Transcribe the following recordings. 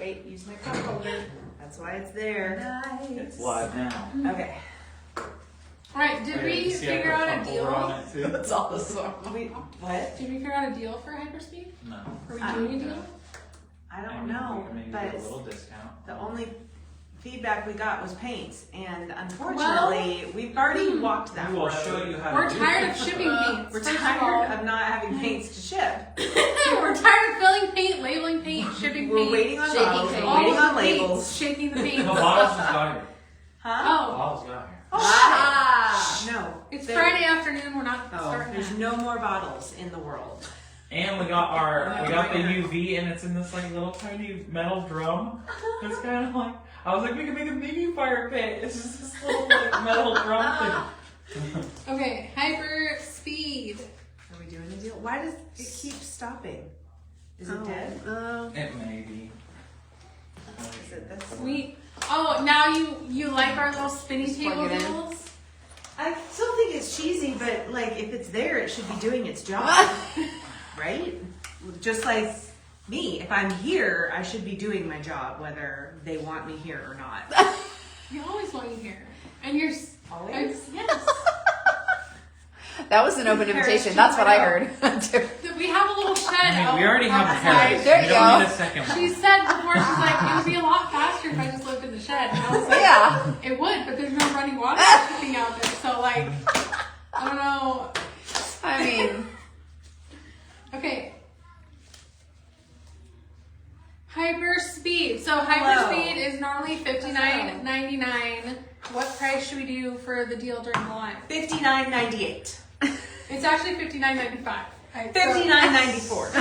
Wait, use my cup holder. That's why it's there. Nice. It's live now. Okay. All right, did we figure out a deal? That's awesome. What? Did we figure out a deal for Hyperspeed? No. Are we doing a deal? I don't know, Maybe but get a little discount. the only feedback we got was paints, and unfortunately, we've already walked that We will road. show you how We're to do tired it. of shipping paints. We're first of tired all. of not having paints to ship. We're tired of filling paint, labeling paint, shipping We're paint. waiting on Shaking bottles, paint. we're all waiting of on the paints, labels. shaking the The paint. bottles just got here. Huh? Oh, Bottles got here. Ah. No. it's there- Friday afternoon. We're not Oh, starting. There's that. no more bottles in the world. And we got the UV, and it's in this like little tiny metal drum. It's kind of like I was like, we could make a mini fire pit. It's just this little like metal drum thing. Okay, Hyperspeed. Are we doing a deal? Why does it keep stopping? Is it dead? It may be. Is it this? Sweet. Oh, now you like our little spinny Just table plug it in. deals? I still think it's cheesy, but like if it's there, it should be doing its job, right? Just like me, if I'm here, I should be doing my job, whether they want me here or not. You always want you here, and you're Always? yes. That was an open invitation. That's what I heard. We have a little shed. I mean, we already have a outside. Harris. There We you don't go. need a second one. She said before, she's like, it would be a lot faster if I just lived in the shed. And I was like, Yeah. it would, but there's no running water shipping out there. So, like, I don't know. I mean, Okay. Hyperspeed. So, Hyperspeed is normally $59.99. What price should we do for the deal during the live? $59.98. It's actually $59.95. $59.94.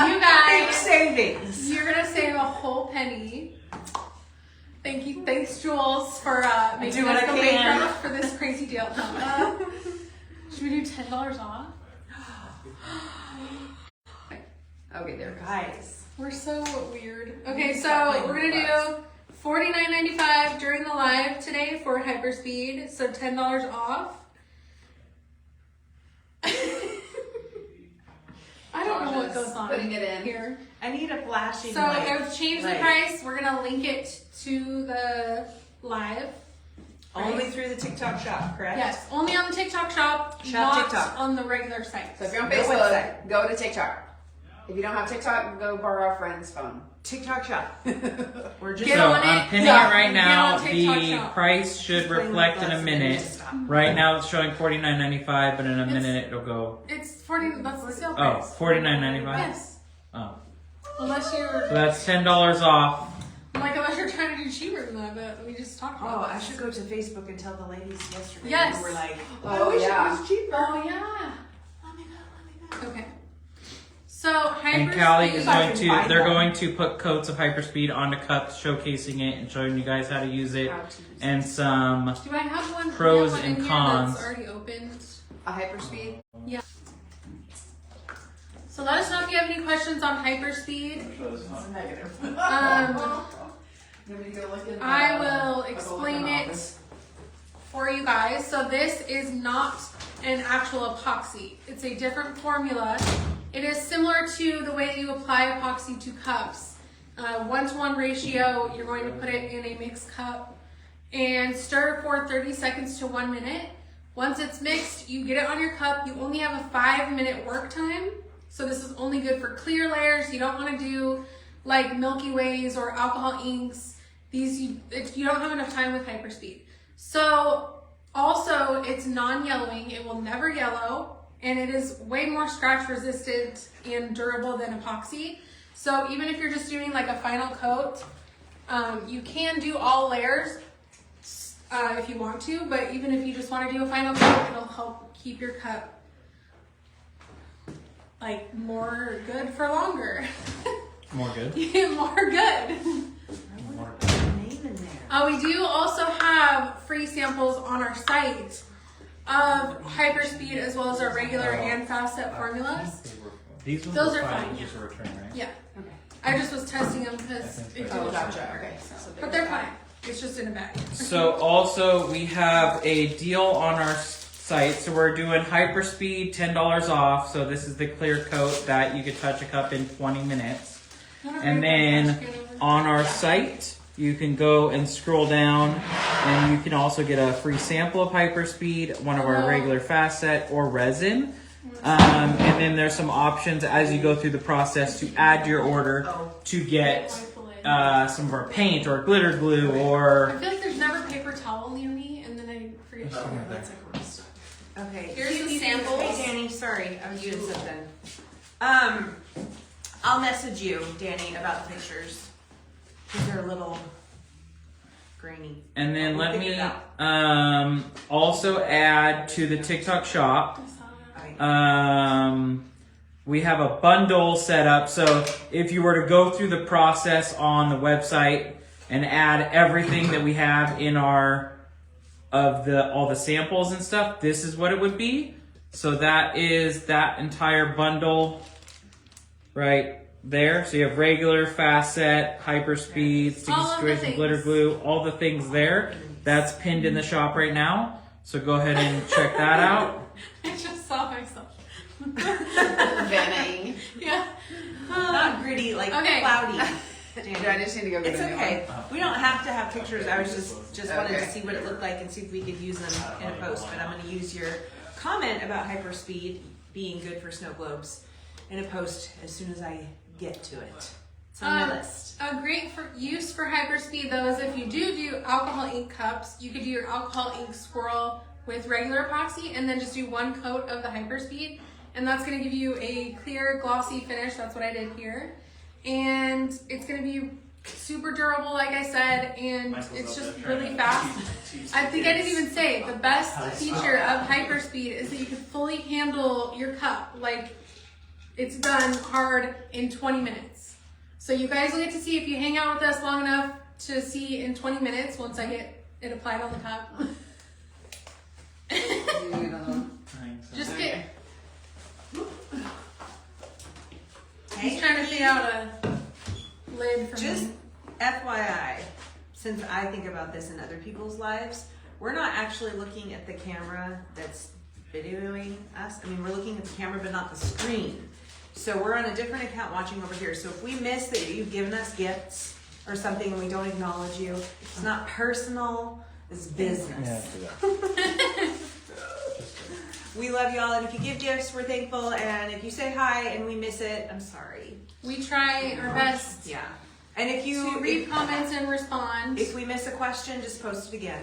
You Big guys, savings. you're gonna save a whole penny. Thank you, thanks Jules for making do what us I go can. bankrupt for this crazy deal. Should we do $10 off? okay, there. Guys. We're so weird. Okay, so we're gonna do $49.95 during the live today for Hyperspeed, so $10 off. I don't know what goes on Putting it in. here. I need a flashing So light. I've changed the Like, price. We're gonna link it to the live. Only through the TikTok shop, correct? Yes, only on the TikTok shop, Shop not TikTok. on the regular site. So if you're on No Facebook, website. go to TikTok. If you don't have TikTok, go borrow a friend's phone. TikTok shop. We're just Get So on I'm it. pinning Yeah. it right Get now. on TikTok The shop. price should reflect in a minute. Right now it's showing $49.95, but in a minute it'll go. It's 40. That's the sale Oh, price. $49.95. Yes. Oh, Unless so you're that's $10 off. unless you're trying to do cheaper than that, but we just talked about. Oh, that. I should go to Facebook and tell the ladies yesterday. Yes. Who were like, Oh, I wish yeah. it was cheaper. Oh yeah. Let me know. Okay. So Hyperspeed. And Callie is I going can to, find they're one. going to put coats of Hyperspeed onto cups, showcasing it and showing you guys how to use it. How to use And some, Do I have one? Pros do I have one and in here cons. That's already opened. A Hyperspeed. So let us know if you have any questions on Hyperspeed. It's a negative. I will explain it for you guys. So this is not an actual epoxy. It's a different formula. It is similar to the way that you apply epoxy to cups. 1-to-1 ratio, you're going to put it in a mixed cup and stir for 30 seconds to 1 minute. Once it's mixed, you get it on your cup. You only have a 5-minute work time. So this is only good for clear layers. You don't want to do like Milky Ways or alcohol inks. These you don't have enough time with Hyperspeed. So also it's non-yellowing. It will never yellow, and it is way more scratch resistant and durable than epoxy. So even if you're just doing like a final coat, you can do all layers if you want to, but even if you just want to do a final coat, it'll help keep your cup like more good for longer. more good. More good. More Name in there. We do also have free samples on our site of Hyperspeed as well as our regular and fast set formulas. These ones Those are are fine. fine, Just a return, right? Yeah, Okay. I just was testing them because I it think didn't. so. Oh, gotcha. Okay. So But they're fine. It's just in a bag. So also we have a deal on our site. So we're doing Hyperspeed, $10 off. So this is the clear coat that you could touch a cup in 20 minutes. And then on our site. You can go and scroll down, and you can also get a free sample of Hyperspeed, one of our regular fast set, or resin. And then there's some options as you go through the process to add to your order to get some of our paint or glitter glue I or. feel like there's never paper towel near me, and then I forget to that's like worse. Okay. Here's the samples. Hey, Danny, sorry, I was doing something. I'll message you, Danny, about the pictures. Because they're a little grainy. And then We'll let figure me it out. also add to the TikTok shop. We have a bundle set up, so if you were to go through the process on the website and add everything that we have in our all the samples and stuff, this is what it would be. So that is that entire bundle right there. So you have regular, fast set, Hyperspeed, sticky All of the situation, glitter things. glue, all the things there. That's pinned in the shop right now. So go ahead and check that out. I just saw myself. Vanning. Yeah. Not gritty, like Okay. cloudy. I just need to go get It's a new okay. We don't have to have pictures. I was just wanted to Okay. see what it looked like and see if we could use them in a post. But I'm going to use your comment about Hyperspeed being good for snow globes in a post as soon as I get to it. It's on my list. A great use for Hyperspeed though is if you do alcohol ink cups, you could do your alcohol ink swirl with regular epoxy and then just do one coat of the Hyperspeed, and that's going to give you a clear glossy finish. That's what I did here, and it's going to be super durable like I said, and it's just really fast. I think I didn't even say the best feature of Hyperspeed is that you can fully handle your cup like it's done hard in 20 minutes. So you guys will get to see if you hang out with us long enough to see in 20 minutes once I get it applied on the cup. Just get. He's trying to figure out a lid for Just me. FYI, since I think about this in other people's lives, we're not actually looking at the camera that's videoing us. I mean, we're looking at the camera, but not the screen. So we're on a different account watching over here. So if we miss that you've given us gifts or something and we don't acknowledge you, it's not personal, it's business. We love y'all, and if you give gifts, we're thankful. And if you say hi and we miss it, I'm sorry. We try our best Yeah. And if to you read comments and respond. if we miss a question, just post it again.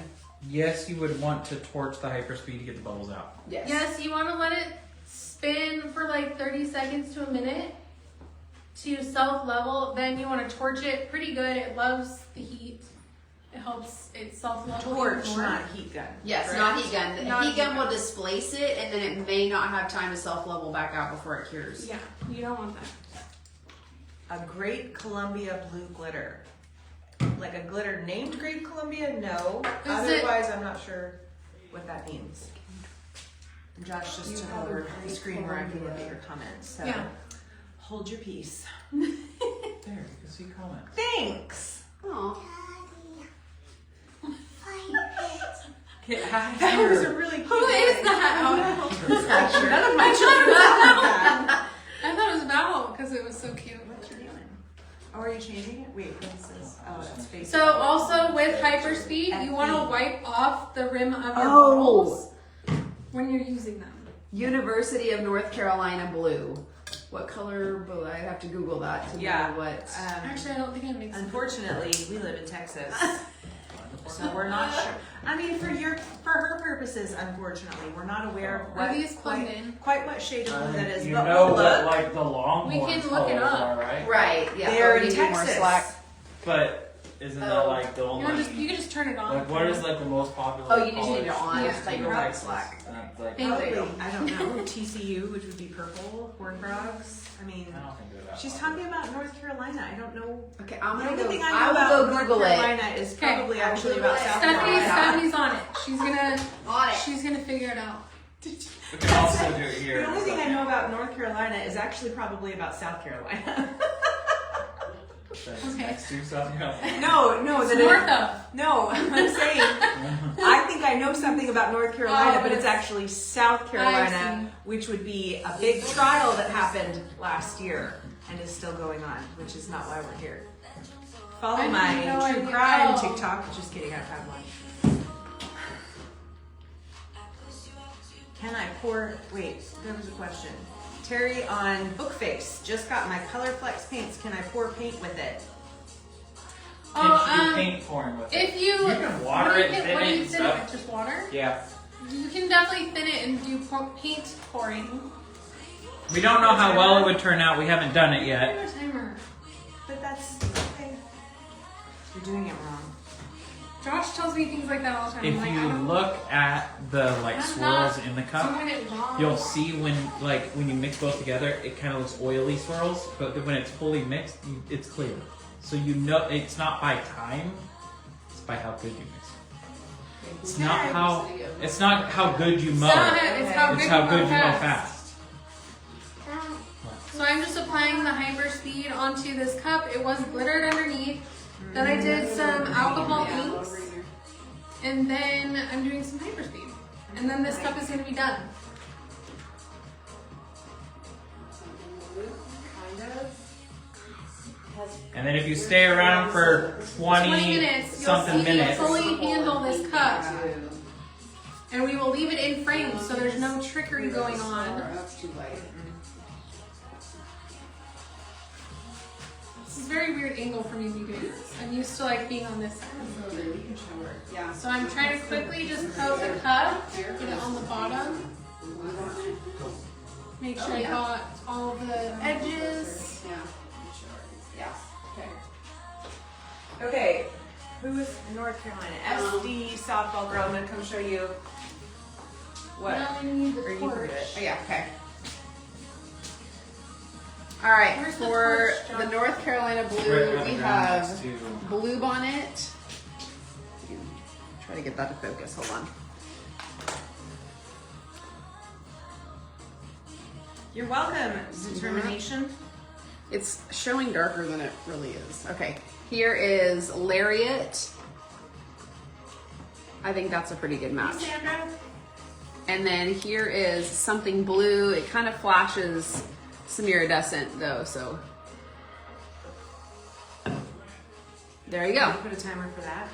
Yes, you would want to torch the Hyperspeed to get the bubbles out. Yes. Yes, you want to let it spin for like 30 seconds to a minute to self-level. Then you want to torch it pretty good. It loves the heat. It helps it self-level. Torch, even more. not heat gun. Yes, Correct? not heat gun. The Not heat gun heat will gun. displace it, and then it may not have time to self-level back out before it cures. Yeah, you don't want that. A Great Columbia blue glitter. Like a glitter named Great Columbia? No. Is Otherwise, I'm not sure what that means. And Josh just took over the screen where I can look at your comments. So Yeah. hold your peace. There, you can see comments. Thanks. Oh. That was a really cute Who is that? Oh, None of my children sound like that. I thought it was Val because it was so cute. Oh, are you changing it? Wait, what's this? Oh, that's Facebook. So also with Hyperspeed, you want to wipe off the rim of your Oh. bottles when you're using them. University of North Carolina blue. What color blue? I have to Google that to Yeah. know what. Actually, I don't think it makes sense. Unfortunately, we live in Texas, so we're not sure. I mean, for her purposes, unfortunately, we're not aware of Are what these plugged in? quite what shade of blue that is. You but know we'll what, look. like the long We can horns look it colors up. are, right? Right. Yeah. They're but we in need more Texas. slack. But isn't that like the only? You can just turn it on. Like what is like the most popular? Oh, you need it colors on. Yeah. It's like in your Texas? slack. And it's like, Thank I Probably, you. I don't know, TCU, which would be purple, horn frogs. I mean, don't think they're that. she's popular. talking about North Carolina. I don't know. Okay, I'm The gonna only go. thing I I know will about go North Google it. Carolina is Okay. probably I'll actually Google about it. South Stephanie's Carolina. on it. She's gonna On it. she's gonna figure it out. We can also do it here. The only thing I know about North Carolina is actually probably about South Carolina. That's Okay. next to South Carolina. No, It's north of. No, I'm saying I think I know something about North Carolina, Oh, but it's that's- actually South Carolina, see. which would be a big trial that happened last year and is still going on, which is not why we're here. Follow I my have no true idea. crime Oh. TikTok. Just kidding, I don't have one. Can I pour? Wait, there was a question. Terry on Bookface. Just got my Colorflex paints. Can I pour paint with it? And do paint pouring with it. If you can water what do it, you thin what do it you and thin stuff. it with? Just water? Yeah. You can definitely thin it and do paint pouring. We don't know how well it would turn out. We haven't done it I yet. have a timer. But that's okay. You're doing it wrong. Josh tells me things like that all the time. If I'm like, you I don't- look at the like I'm swirls not in the cup, doing it wrong. you'll see when you mix both together, it kind of looks oily swirls. But when it's fully mixed, it's clear. So you know it's not by time; it's by how good you mix it. It's not how good you mow. It's how It's good how you good go you mow fast. fast. So I'm just applying the Hyperspeed onto this cup. It was glittered underneath. Then I did some alcohol inks. And then I'm doing some Hyperspeed. And then this cup is going to be done. And then if you stay around for 20 minutes, you'll something see me minutes, fully handle this cup. And we will leave it in frame so there's no trickery going on. That's too light. This is a very weird angle for me to be doing this. I'm used to like being on this side. Yeah. So I'm trying to quickly just coat the cup, get it on the bottom. Make sure I got all the edges. Yeah. Yeah. Okay. Okay, who is North Carolina? SD softball girl. I'm gonna come show you what. Now we need the Or you can do torch. it. Oh, yeah. Okay. All right. Where's the For torch, the John? North Carolina right blue, on the we ground have next to- blue bonnet. Try to get that to focus. Hold on. You're welcome. Determination. It's showing darker than it really is. Okay, here is Lariat. I think that's a pretty good match. Sandra. And then here is something blue. It kind of flashes some iridescent though, so. There you go. Put a timer for that.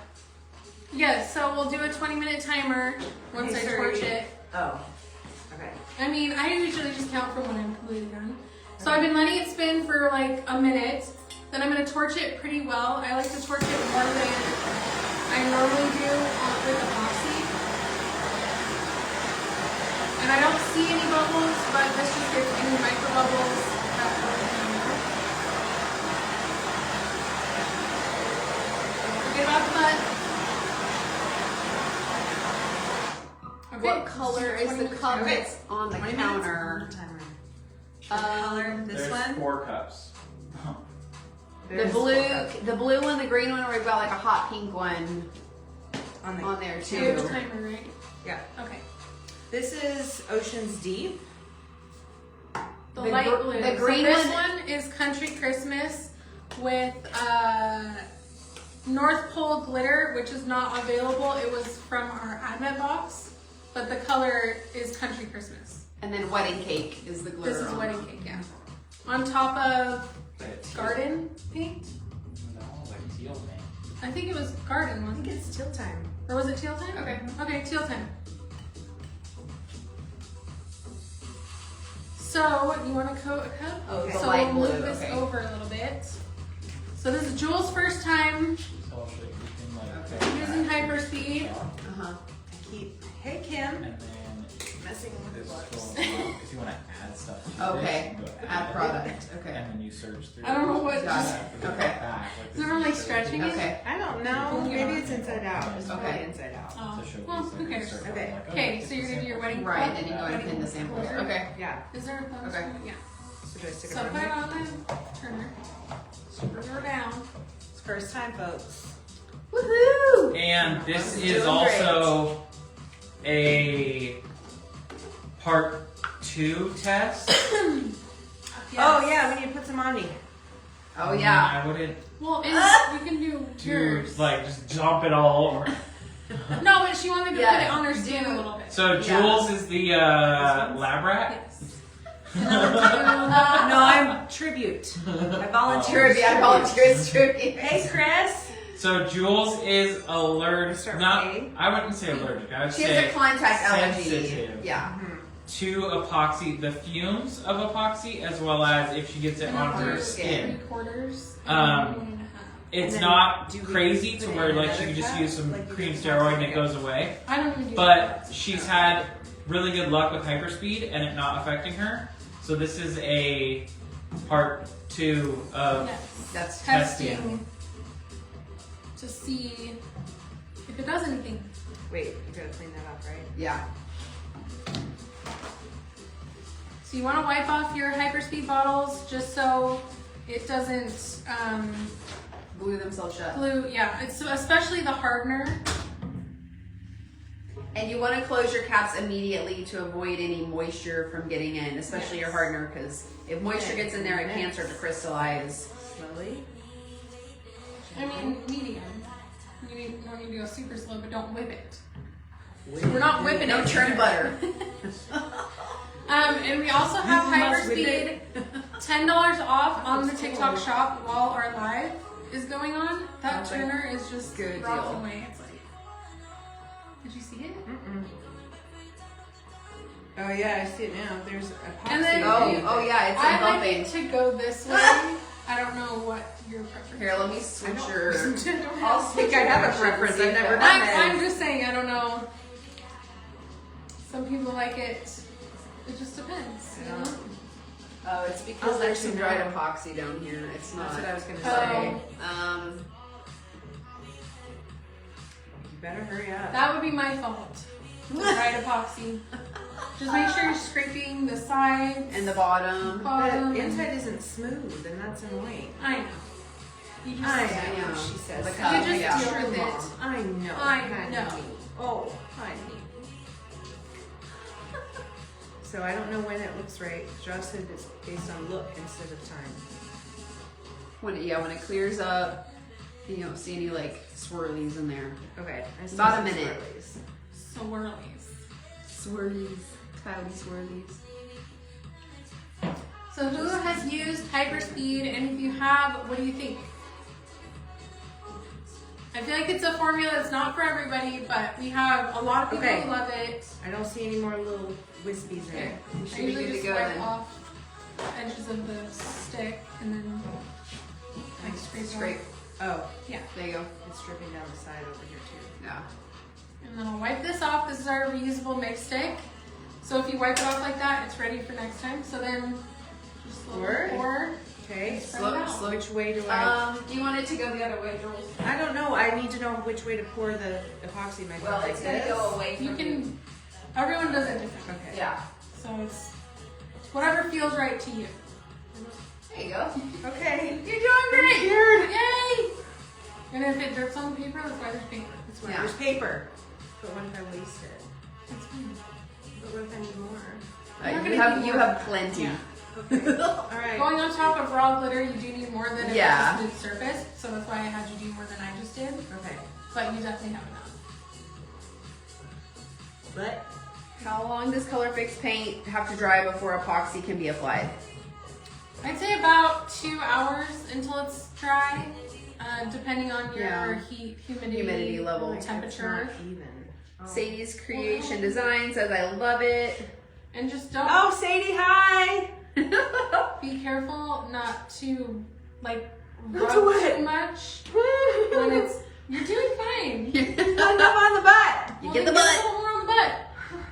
Yes, so we'll do a 20-minute timer once Okay, I sorry. torch it. Oh. Okay. I mean, I usually just count from when I'm completely done. So I've been letting it spin for like a minute. Then I'm gonna torch it pretty well. I like to torch it more than I normally do with epoxy. And I don't see any bubbles, but this just gets any micro bubbles. Forget about the butt. Okay, What color is the cup Okay. that's on the 20 counter? minutes. Timer. Color. This There's one. 4 cups. The There's blue, 4 cups the blue one, the green one, or we've got like a hot pink one on the. on there you have too. a timer, right? Yeah. Okay. This is Ocean's Deep. The The light gr- blue. the green so this one- one is Country Christmas with North Pole glitter, which is not available. It was from our Advent box, but the color is Country Christmas. And then wedding cake is the glitter. This is on. wedding cake, yeah. On top of It's garden paint. No, like teal paint. I think it was garden, I wasn't think it? it's teal time. Or was it teal time? Okay. Okay, teal time. So, you want to coat a cup? Oh, the So light we'll blue. move this Okay. over a little bit. So this is Jules' first time So I'll show you. You can, like, using Hyperspeed. Uh-huh. I keep. Hey Kim. And then Messing with this the will, books. if you want to add stuff to Okay. this, you go Add product. Okay. And then you search through I don't know what Got just- it. Go Okay. back, like Is this everyone like shows stretching you- it? Okay. I don't know. Maybe it's inside out. It's Okay. probably inside out. Oh, To show well, these, who like, cares? circle, Okay. like, Okay, it's so you're the gonna do your sample. wedding Right, cup. then you go and pin the samples. Glitter. Okay. Yeah. Is there a thumb? Okay. Yeah. So do I stick it So on put it here? on the turner. Screw her down. It's first time, folks. Woohoo! And this I'm is doing also a part 2 test. Oh yeah, we need to put some on me. Oh yeah. I wouldn't Well, and you can do do yours. like just jump it all over. No, but she wanted to Yeah, put it on her skin a little bit. So Jules is the lab rat. Yes. No, I'm tribute. I volunteer. Trivia, I volunteer as trivia. Hey, Chris. So Jules is allergic. Start Not, with A. I wouldn't say allergic. I would She say has a contact allergy. sensitive. Yeah. To epoxy, the fumes of epoxy, as well as if she gets it on her skin. 3/4. It's then not do we crazy to put where it in like she another can just cup? use some Like you cream can steroid and toss it it goes away. I don't even do But that. she's had really good luck with Hyperspeed and it not affecting her. So this is a part 2 of Yes. That's Testing to see if it does anything. Wait, you gotta clean that up, right? yeah. So you want to wipe off your Hyperspeed bottles just so it doesn't Glue themselves shut. glue. Yeah, it's especially the hardener. And you want to close your caps immediately to avoid any moisture from getting in, especially your Yes. hardener, because if moisture gets in there, it can start to crystallize. Slowly. I mean, medium. You don't need to go super slow, but don't whip it. We're not whipping No it. churn butter. And we also have You must whip Hyperspeed $10 off on the TikTok shop while our live is going on. That Okay. turner is just Good rocking deal. away. It's like, did you see it? Oh yeah, I see it now. There's epoxy. And then- Oh yeah, it's I a like bumping. it to go this way. I don't know what your preference. Here, let me switch I your. don't I'll think switch I your have a direction preference. and see I've if never it- done I'm just saying, I don't know. Some people like it. It just depends, you know? Oh, it's because I'll there's let some you dried know. epoxy down here. It's not. That's what I was gonna Oh. say. You better hurry up. That would be my fault. The dried epoxy. Just make sure you're scraping the sides. And the bottom. bottom. The inside isn't smooth, and that's annoying. I know. You just, I know. know. She says. The that. cup, you just yeah. deal with Mom, it. I know. I honey. know. Oh, honey. So I don't know when it looks right. Josh said it's based on look instead of time. When it clears up, you don't see any like swirlies in there. Okay. I see About a some minute. swirlies. Swirlies. Swirlies, cloudy swirlies. So who has used Hyperspeed, and if you have, what do you think? I feel like it's a formula that's not for everybody, but we have a lot of people Okay. who love it. I don't see any more little wispies in Okay. it. You I should be usually good to just go wipe then. off the edges of the stick and then like scrape it Scrape. off. Oh, Yeah. There you go. it's dripping down the side over here too. Yeah. And then I'll wipe this off. This is our reusable mix stick. So if you wipe it off like that, it's ready for next time. So then just slowly Word. pour. Okay. Spread it out. Slow. Which way do I? Do you want it to go the other way, Jules? I don't know. I need to know which way to pour the epoxy. My Well, it's gonna go away from You can, everyone does it different. Okay. Yeah. So it's whatever feels right to you. There you go. Okay. You're doing great! Weird. Yay! And if it drips on the paper, that's why there's paper. That's why Yeah. there's paper. But what if I waste it? That's fine. But what if I need more? You're not You gonna have need you more. have plenty. Yeah. Okay. All right. Going on top of raw glitter, you do need more than Yeah. a smooth surface. So that's why I had you do more than I just did. Okay. But you definitely have enough. But How long does color fix paint have to dry before epoxy can be applied? I'd say about 2 hours until it's dry, depending on your Yeah. humidity level. like, temperature. it's not even. Oh. Sadie's Creation Design says I love it. And just don't Oh, Sadie, hi. be careful not to like Not rub to what? too much when it's. You're doing fine. Not enough on the butt. You Well, get the then butt. a little more on the butt.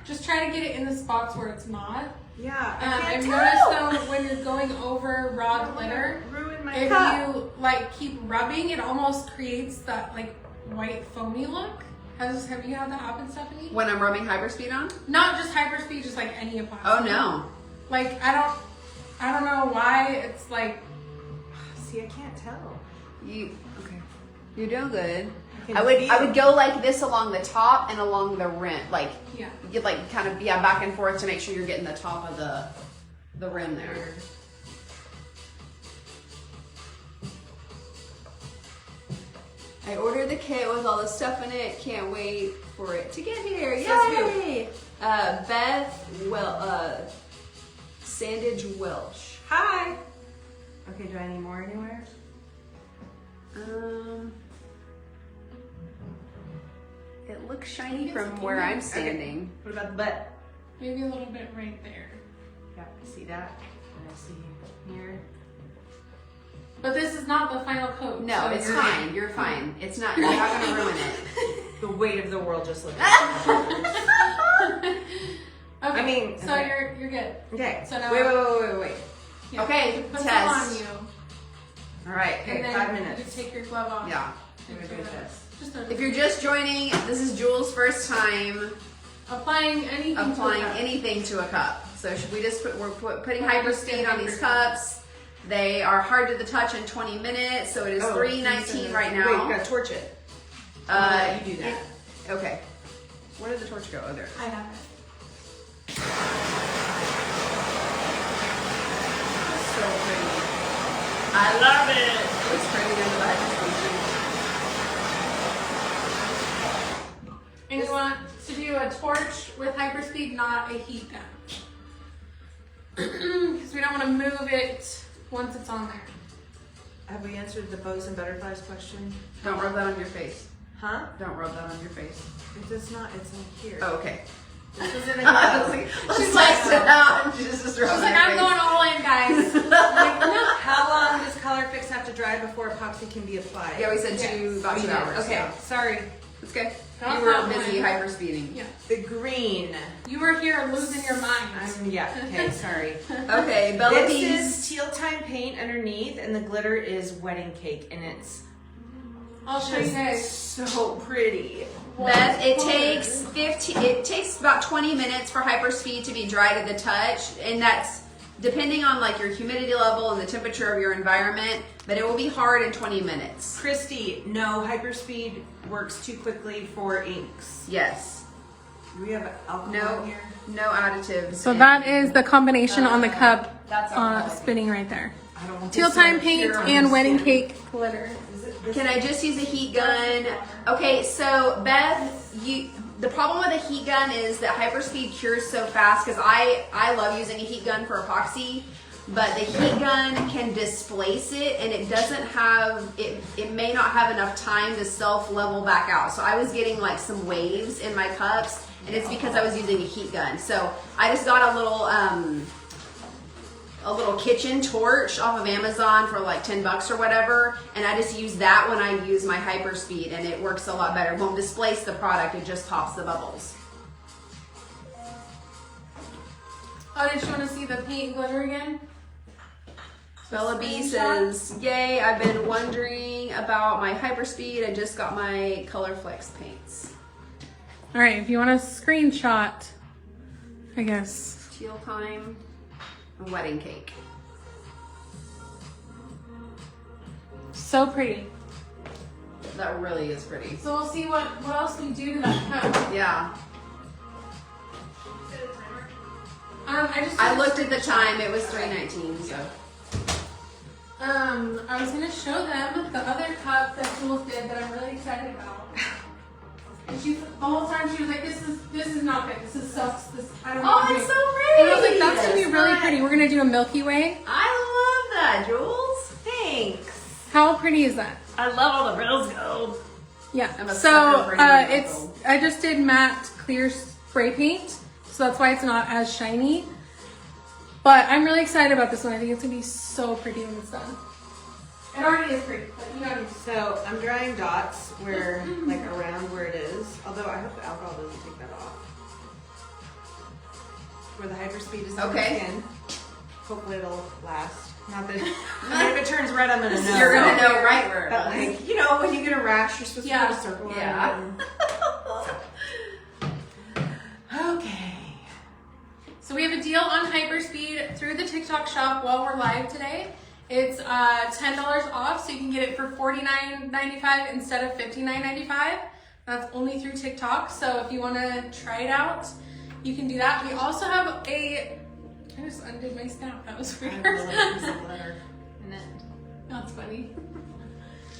Just try to get it in the spots where it's not. Yeah. I I've can't noticed tell. though when you're going over raw glitter, Ruin my if cup. you like keep rubbing, it almost creates that like white foamy look. Have you had that happen, Stephanie? When I'm rubbing Hyperspeed on? Not just Hyperspeed, just like any epoxy. Oh no. Like I don't know why it's like. See, I can't tell. Okay. You're doing good. can I would feel- go like this along the top and along the rim. Like Yeah. you get like kind of back and forth to make sure you're getting the top of the rim there. I ordered the kit with all the stuff in it. Can't wait for it to get here. Yay! So Beth, Sandage Welsh. Hi. Okay, do I need more anywhere? It looks shiny from where I'm standing. What about the butt? Maybe a little bit right there. Yeah, see that? And I see here. But this is not the final coat. No, so it's you're- fine. You're fine. It's not. You're not gonna ruin it. The weight of the world just looked at me. Okay. I mean, so okay. you're good. Okay. So now- Wait. Yeah. Okay, Put test. some on you. All right. Okay, And then 5 minutes. you take your glove off. Yeah. I'm gonna do this. Just a, If you're just joining, this is Jules' first time applying anything to a cup. So should we just we're putting Hyperspeed on these cups. They are hard to the touch in 20 minutes, so it is $3.19 right Wait, you now. gotta torch it. You do that. Okay. Where did the torch go? Oh, there. I have it. So pretty. I love it. It looks pretty under the Hyperspeed. And you want to do a torch with Hyperspeed, not a heat gun. Because we don't want to move it once it's on there. Have we answered the bows and butterflies question? Don't rub that on your face. Huh? Don't rub that on your face. It's not. It's in here. Oh, okay. This isn't a I was glove. like, she's like, sit out and she's just rubbing She's like, her I'm face. going all in, guys. I'm like, no. How long does Color Fix have to dry before epoxy can be applied? Yeah, we said Yes. about 2 hours. Okay, Yeah. sorry. It's good. Don't You were stop busy mine. hyperspeeding. Yeah. The green. You were here losing your mind. Yeah. Okay. Sorry. Okay, Bella This Bees. is teal time paint underneath, and the glitter is wedding cake, and it's I'll show you guys. so pretty. Beth, it What takes color? it takes about 20 minutes for Hyperspeed to be dry to the touch, and that's depending on like your humidity level and the temperature of your environment, but it will be hard in 20 minutes. Christy, no, Hyperspeed works too quickly for inks. Yes. Do we have alcohol No, in here? no additives. So in- that is the combination on the cup That's alcohol. spinning right there. I don't want Teal this time so paint pure on and the wedding skin. cake glitter. Is it this Can I just use a heat gun? Okay, so Beth, the problem with a heat gun is that Hyperspeed cures so fast because I love using a heat gun for epoxy, but the heat gun can displace it and it doesn't have, it may not have enough time to self-level back out. So I was getting like some waves in my cups and it's because I was using a heat gun. So I just got a little kitchen torch off of Amazon for like $10 or whatever, and I just use that when I use my Hyperspeed, and it works a lot better. It won't displace the product; it just pops the bubbles. Oh, did you want to see the paint glitter again? Bella B says, "Yay! I've been wondering about my Hyperspeed. I just got my Color Flex paints. All right, if you want a screenshot, I guess. Teal time, and wedding cake. So pretty. That really is pretty. So we'll see what else we do to that cup. Yeah. I I looked at the time; it was 3:19. So." I was gonna show them the other cup that Jules did that I'm really excited about. And she, the whole time she was like, "This is not good. This sucks. This I don't know." Oh, what to it's do." so pretty! And I was like, "That's gonna be It's really not- pretty. We're gonna do a Milky Way." I love that, Jules. Thanks. How pretty is that? I love all the rose gold. Yeah. I'm a So sucker for anything it's gold. I just did matte clear spray paint, so that's why it's not as shiny. But I'm really excited about this one. I think it's gonna be so pretty when it's done. It already is pretty, but you know. So I'm drawing dots where, like, around where it is. Although I hope the alcohol doesn't take that off. Where the Hyperspeed is on the Okay. skin. Hopefully it'll last. Not that. I mean, if it turns red, I'm gonna know. You're gonna know right where it But was. like, you know, when you get a rash, you're supposed Yeah. to put a circle Yeah. around it. Okay. So we have a deal on Hyperspeed through the TikTok shop while we're live today. It's $10 off, so you can get it for $49.95 instead of $59.95. That's only through TikTok. So if you want to try it out, you can do that. We also have I just undid my snap. That was I weird. have a little piece of glitter in it. That's funny.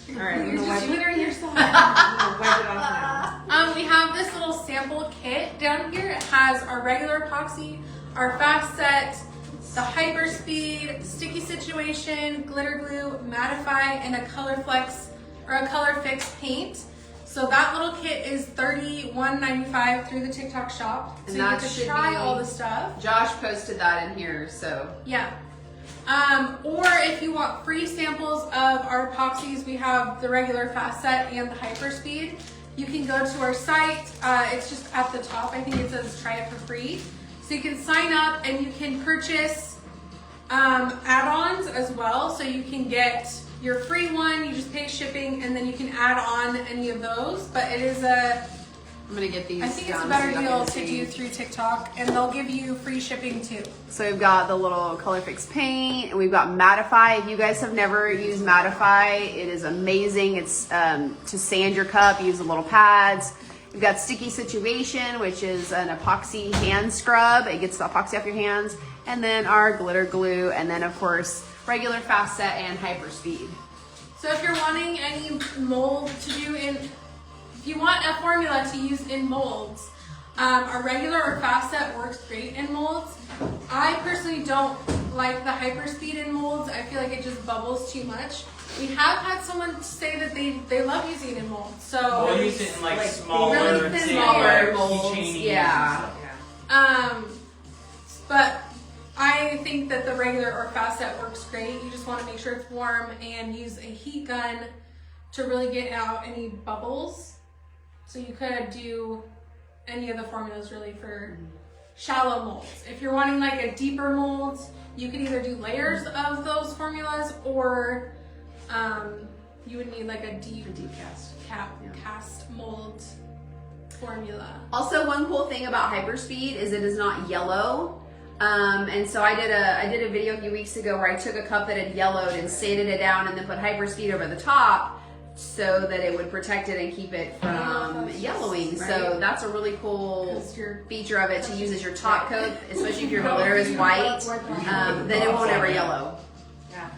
All right, I'm You're gonna just wipe it. glittering yourself. I'm gonna wipe it off now. We have this little sample kit down here. It has our regular epoxy, our fast set, the Hyperspeed, Sticky Situation, Glitter Glue, Mattify, and a Color Fix paint. So that little kit is $31.95 through the TikTok shop. And So you that get to should try be- all the stuff. Josh posted that in here, so. Yeah. Or if you want free samples of our epoxies, we have the regular fast set and the Hyperspeed. You can go to our site. It's just at the top. I think it says try it for free. So you can sign up and you can purchase add-ons as well. So you can get your free one, you just pay shipping, and then you can add on any of those. But it is I'm gonna get these. I think it's a down better so you deal can to see. do through TikTok, and they'll give you free shipping too. So we've got the little Color Fix paint, and we've got Mattify. If you guys have never used Mattify, it is amazing. It's to sand your cup, use the little pads. We've got Sticky Situation, which is an epoxy hand scrub. It gets the epoxy off your hands. And then our glitter glue, and then of course, regular fast set and Hyperspeed. So if you're wanting any mold to do if you want a formula to use in molds, a regular or fast set works great in molds. I personally don't like the Hyperspeed in molds. I feel like it just bubbles too much. We have had someone say that they love using it in molds. So We'll use it in like Like smaller, really thin smaller layers. molds, keychainy yeah. and stuff. Yeah. But I think that the regular or fast set works great. You just want to make sure it's warm and use a heat gun to really get out any bubbles. So you could do any of the formulas really for shallow molds. If you're wanting like a deeper mold, you could either do layers of those formulas, or you would need like a deep cast mold formula. Also, one cool thing about Hyperspeed is it is not yellow. And so I did a video a few weeks ago where I took a cup that had yellowed and sanded it down and then put Hyperspeed over the top so that it would protect it and keep it from yellowing. So that's a really cool feature of it to use as your top coat, especially if your glitter is white, then it won't ever yellow. Yeah.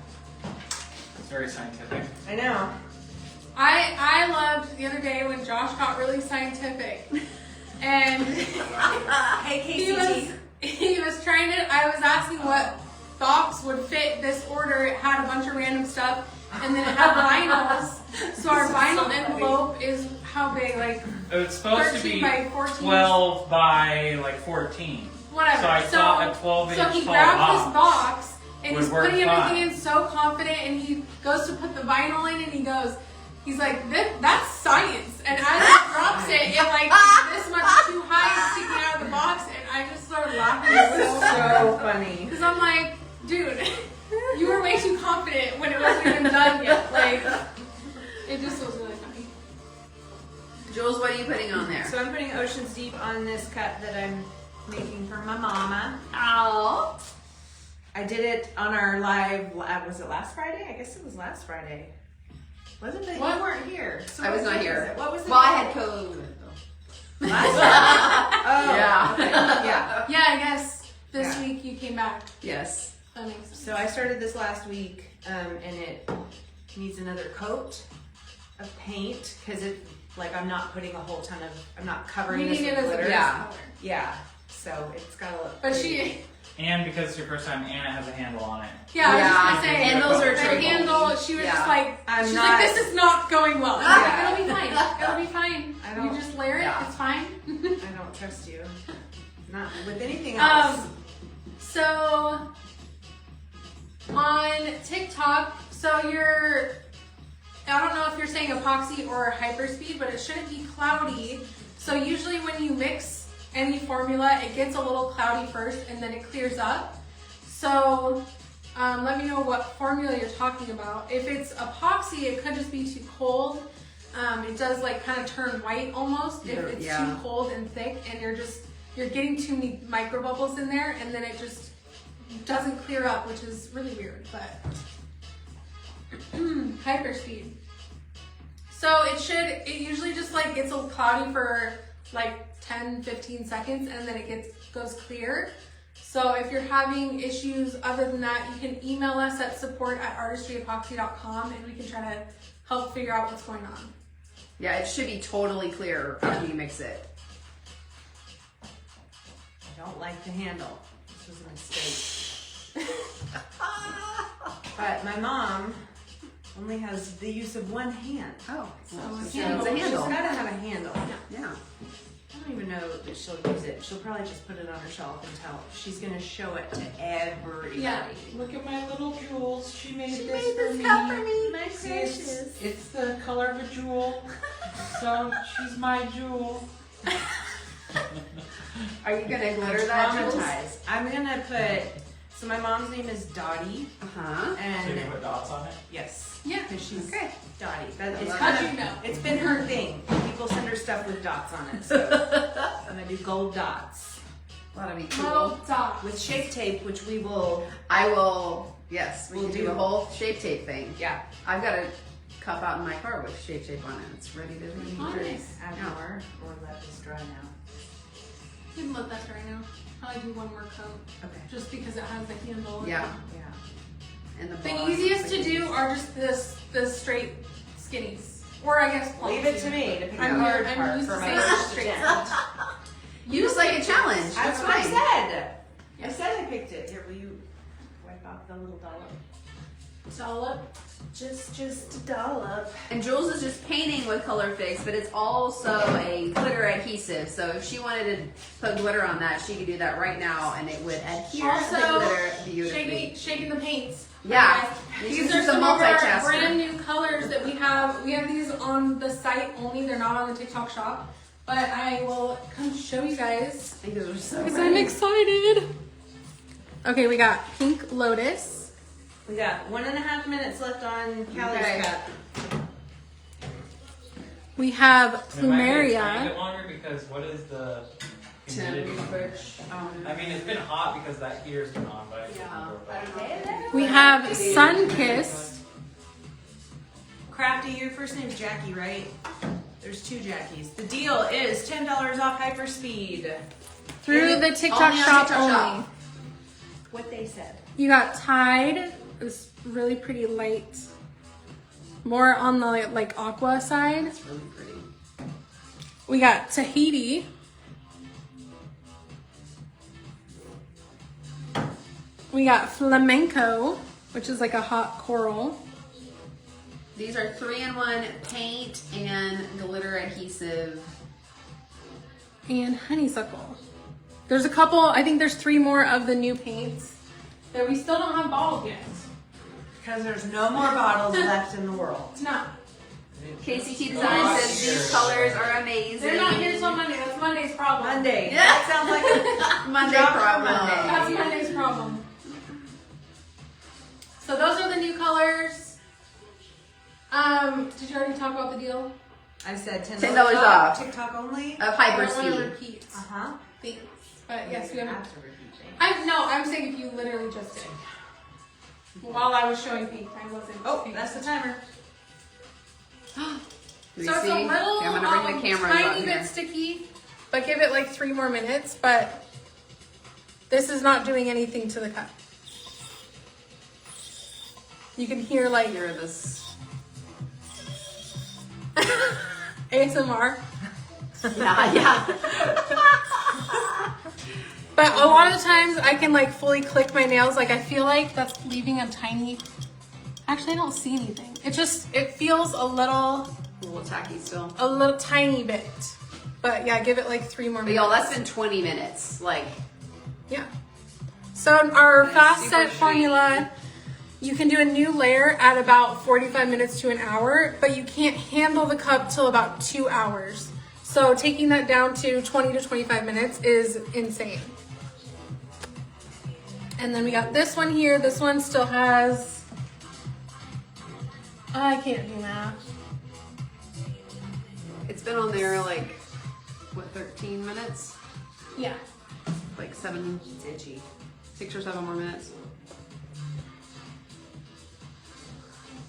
It's very scientific. I know. I loved the other day when Josh got really scientific, and Hey, he was trying to. I was asking what box would fit this order. It had a bunch of random stuff, and then it had vinyls. So our vinyl envelope is how big? Like It's supposed to 13 be by 14. 12 by like 14. Whatever. So I thought a 12 So inch he tall grabbed his box box and would he's work putting everything fine. in so confident, and he goes to put the vinyl in, and he's like, that's science. And as he drops it, it like this much too high, sticking out of the box, and I just started laughing. It was So funny. because I'm like, dude, you were way too confident when it wasn't even done yet. Like, it just was really funny. Jules, what are you putting on there? So I'm putting Oceans Deep on this cup that I'm making for my mama. Oh. I did it on our live, was it last Friday? I guess it was last Friday. Wasn't it? What? You weren't here. So I was what not day here. it? What was it? Well, I had COVID. Oh, Yeah. okay. Yeah. Yeah, I guess this Yeah. week you came back. Yes. That makes sense. So I started this last week, and it needs another coat of paint because I'm not putting a whole ton of, I'm not covering You this need it with as a glitter. base Yeah. color. Yeah. So it's gotta look. But pretty. And because it's your first time, Anna has a handle on it. Yeah, I was Yeah, just gonna say, and those are the tricky. handle, she was Yeah. just like, I'm she's not- like, this is not going well. Yeah. It'll be fine. It'll be fine. I don't- You just layer it, Yeah. it's fine. I don't trust you. Not with anything else. So on TikTok, I don't know if you're saying epoxy or Hyperspeed, but it shouldn't be cloudy. So usually when you mix any formula, it gets a little cloudy first and then it clears up. So let me know what formula you're talking about. If it's epoxy, it could just be too cold. It does like kind of turn white almost if it's Yeah. too cold and thick, and you're getting too many micro bubbles in there, and then it just doesn't clear up, which is really weird. But Hyperspeed. So it usually just like gets a little cloudy for like 10-15 seconds, and then it goes clear. So if you're having issues other than that, you can email us at support@artistryepoxy.com, and we can try to help figure out what's going on. Yeah, it should be totally clear after you mix it. I don't like the handle. This was a mistake. But my mom only has the use of one hand. Oh, So it's she's a handle. gotta have a handle. Yeah. I don't even know that she'll use it. She'll probably just put it on her shelf and tell. She's gonna show it to everybody. Yeah. Look at my little jewels. She made She this made for this me. cup for me. My See, precious. it's the color of a jewel. So she's my jewel. Are you gonna glitter that, Jules? Traumatized. I'm gonna put. So my mom's name is Dottie, Uh-huh. So you and put dots on it? yes, Yeah. because she's Okay. Dottie. That, it's love kind How'd of, you know? it's been her thing. People send her stuff with dots on it, so I'm gonna do gold dots That'll be Little cool. dot. with shape tape, which we will. I will, yes, we We'll can do do- the whole shape tape thing. Yeah, I've got a cup out in my car with shape tape on it. It's ready to be Nice. add Yeah. more or let this dry now. You can let that dry now. Probably do one more coat, Okay. just because it has the handle. Yeah. Yeah. And the The bottom. easiest to do are just the straight skinnies, or I guess Leave it to me to pick the I'm hard I'm part used for to my saying first straight. attempt. You just like a challenge. That's what fine. I said. I said I picked it. Here, will you wipe off the little dollop? Dollop. Just a dollop. And Jules is just painting with color fix, but it's also a glitter adhesive. So if she wanted to put glitter on that, she could do that right now, and it would adhere to the Also, glitter beautifully. shaking the paints. Yeah. Guys, These These are are the some of our multitasker. brand new colors that we have. We have these on the site only. They're not on the TikTok shop. But I will come show you guys. I think those are so Because I'm pretty. excited. Okay, we got Pink Lotus. We got 1.5 minutes left on Callie's Okay. cup. We have It might take a Plumeria. bit longer because what is the humidity? I mean, it's been hot because that heater's been on, but We have Sunkissed. Crafty, your first name's Jackie, right? There's 2 Jackies. The deal is $10 off Hyperspeed. Through the TikTok Only on shop TikTok only. shop. What they said. You got Tide. It's really pretty light. More on the like aqua side. It's really pretty. We got Tahiti. We got Flamenco, which is like a hot coral. These are 3-in-1 paint and glitter adhesive. And honeysuckle. There's a couple, I think there's 3 more of the new paints that we still don't have bottled yet. Because there's no more bottles left in the world. No, KCT Design says these colors are amazing. they're not here till Monday. That's Monday's problem. Monday. Yeah. That sounds like a Monday Drop for problem. Monday. That's Monday's problem. So those are the new colors. Did you already talk about the deal? I said $10 $10 off. TikTok only. Of I don't want to Hyperspeed. repeat Uh-huh. things, but yes, we You have. have to repeat things. I'm saying if you literally just did. While I was showing pink, I wasn't. Oh, pink. that's the timer. Do we So it's see? a little Okay, I'm gonna bring the camera tiny on bit here. sticky, but give it like 3 more minutes. But this is not doing anything to the cup. You can hear like Hear this. ASMR. Yeah. But a lot of the times I can like fully click my nails. Like I feel like that's leaving a tiny. Actually, I don't see anything. It feels a little tacky still. tiny bit. But yeah, give it like 3 more But minutes. y'all, that's been 20 minutes. Like, Yeah. So our That's fast super set formula, you can do a new layer at about 45 minutes to an hour, but you can't handle the cup till about 2 hours. So taking that down to 20 to 25 minutes is insane. And then we got this one here. This one still has, I can't do math. it's been on there like, what, 13 minutes? Yeah. Like 7, It's itchy. 6 or 7 more minutes.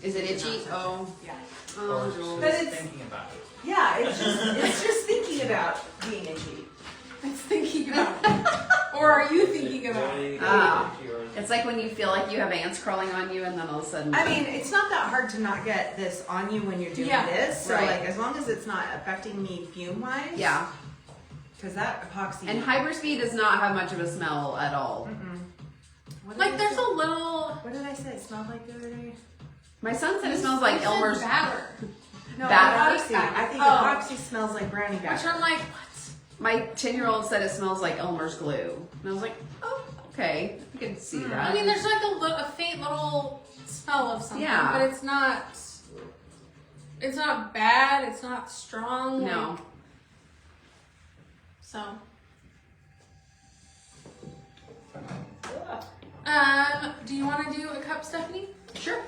Is it itchy? Oh. Yeah. Oh, Jules. But it's thinking about it. yeah, it's just thinking about being itchy. It's thinking about it. Or are you thinking about it? Ah. It's like when you feel like you have ants crawling on you and then all of a sudden. I mean, it's not that hard to not get this on you when you're doing Yeah, this. So right. like, as long as it's not affecting me fume wise. Yeah. Because that epoxy. And Hyperspeed does not have much of a smell at all. Like there's a little. What did I say? It smelled like the other day? My son said it smells like Elmer's. batter. No, Batter? epoxy. I think Oh. epoxy smells like brownie Which batter. I'm like, what? My 10-year-old said it smells like Elmer's glue. And I was like, oh, okay. I can see that. I mean, there's like a faint little smell of something, Yeah. but it's not. It's not bad. It's not strong. No. So. Do you want to do a cup, Stephanie? Sure.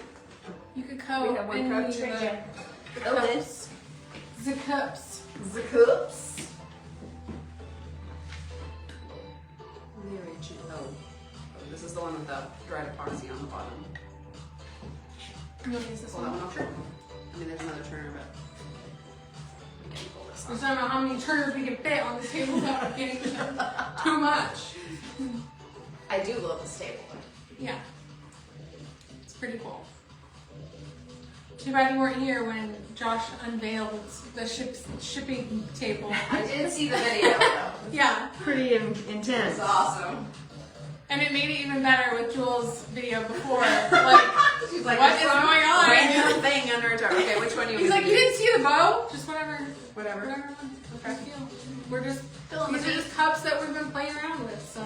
You could go We have one and cup. do the Cups. the cups. The cups. The original. Oh, this is the one with the dried epoxy on the bottom. You want to use this Pull that one? one off. Sure. I mean, there's another turner, but we can pull this I off. don't know how many turners we can fit on this table without getting too much. I do love this table. Yeah. It's pretty cool. Too bad you weren't here when Josh unveiled the shipping table. I did see the video though. Yeah. Pretty intense. It's awesome. And it made it even better with Jules' video before. Like, She's like, what is going on? Random thing under a jar. Okay, which one do you He's want like, to you do? didn't see the bow? Just whatever. Whatever. Whatever. Okay. We're just, Filling these the are just cups that we've been playing around with, so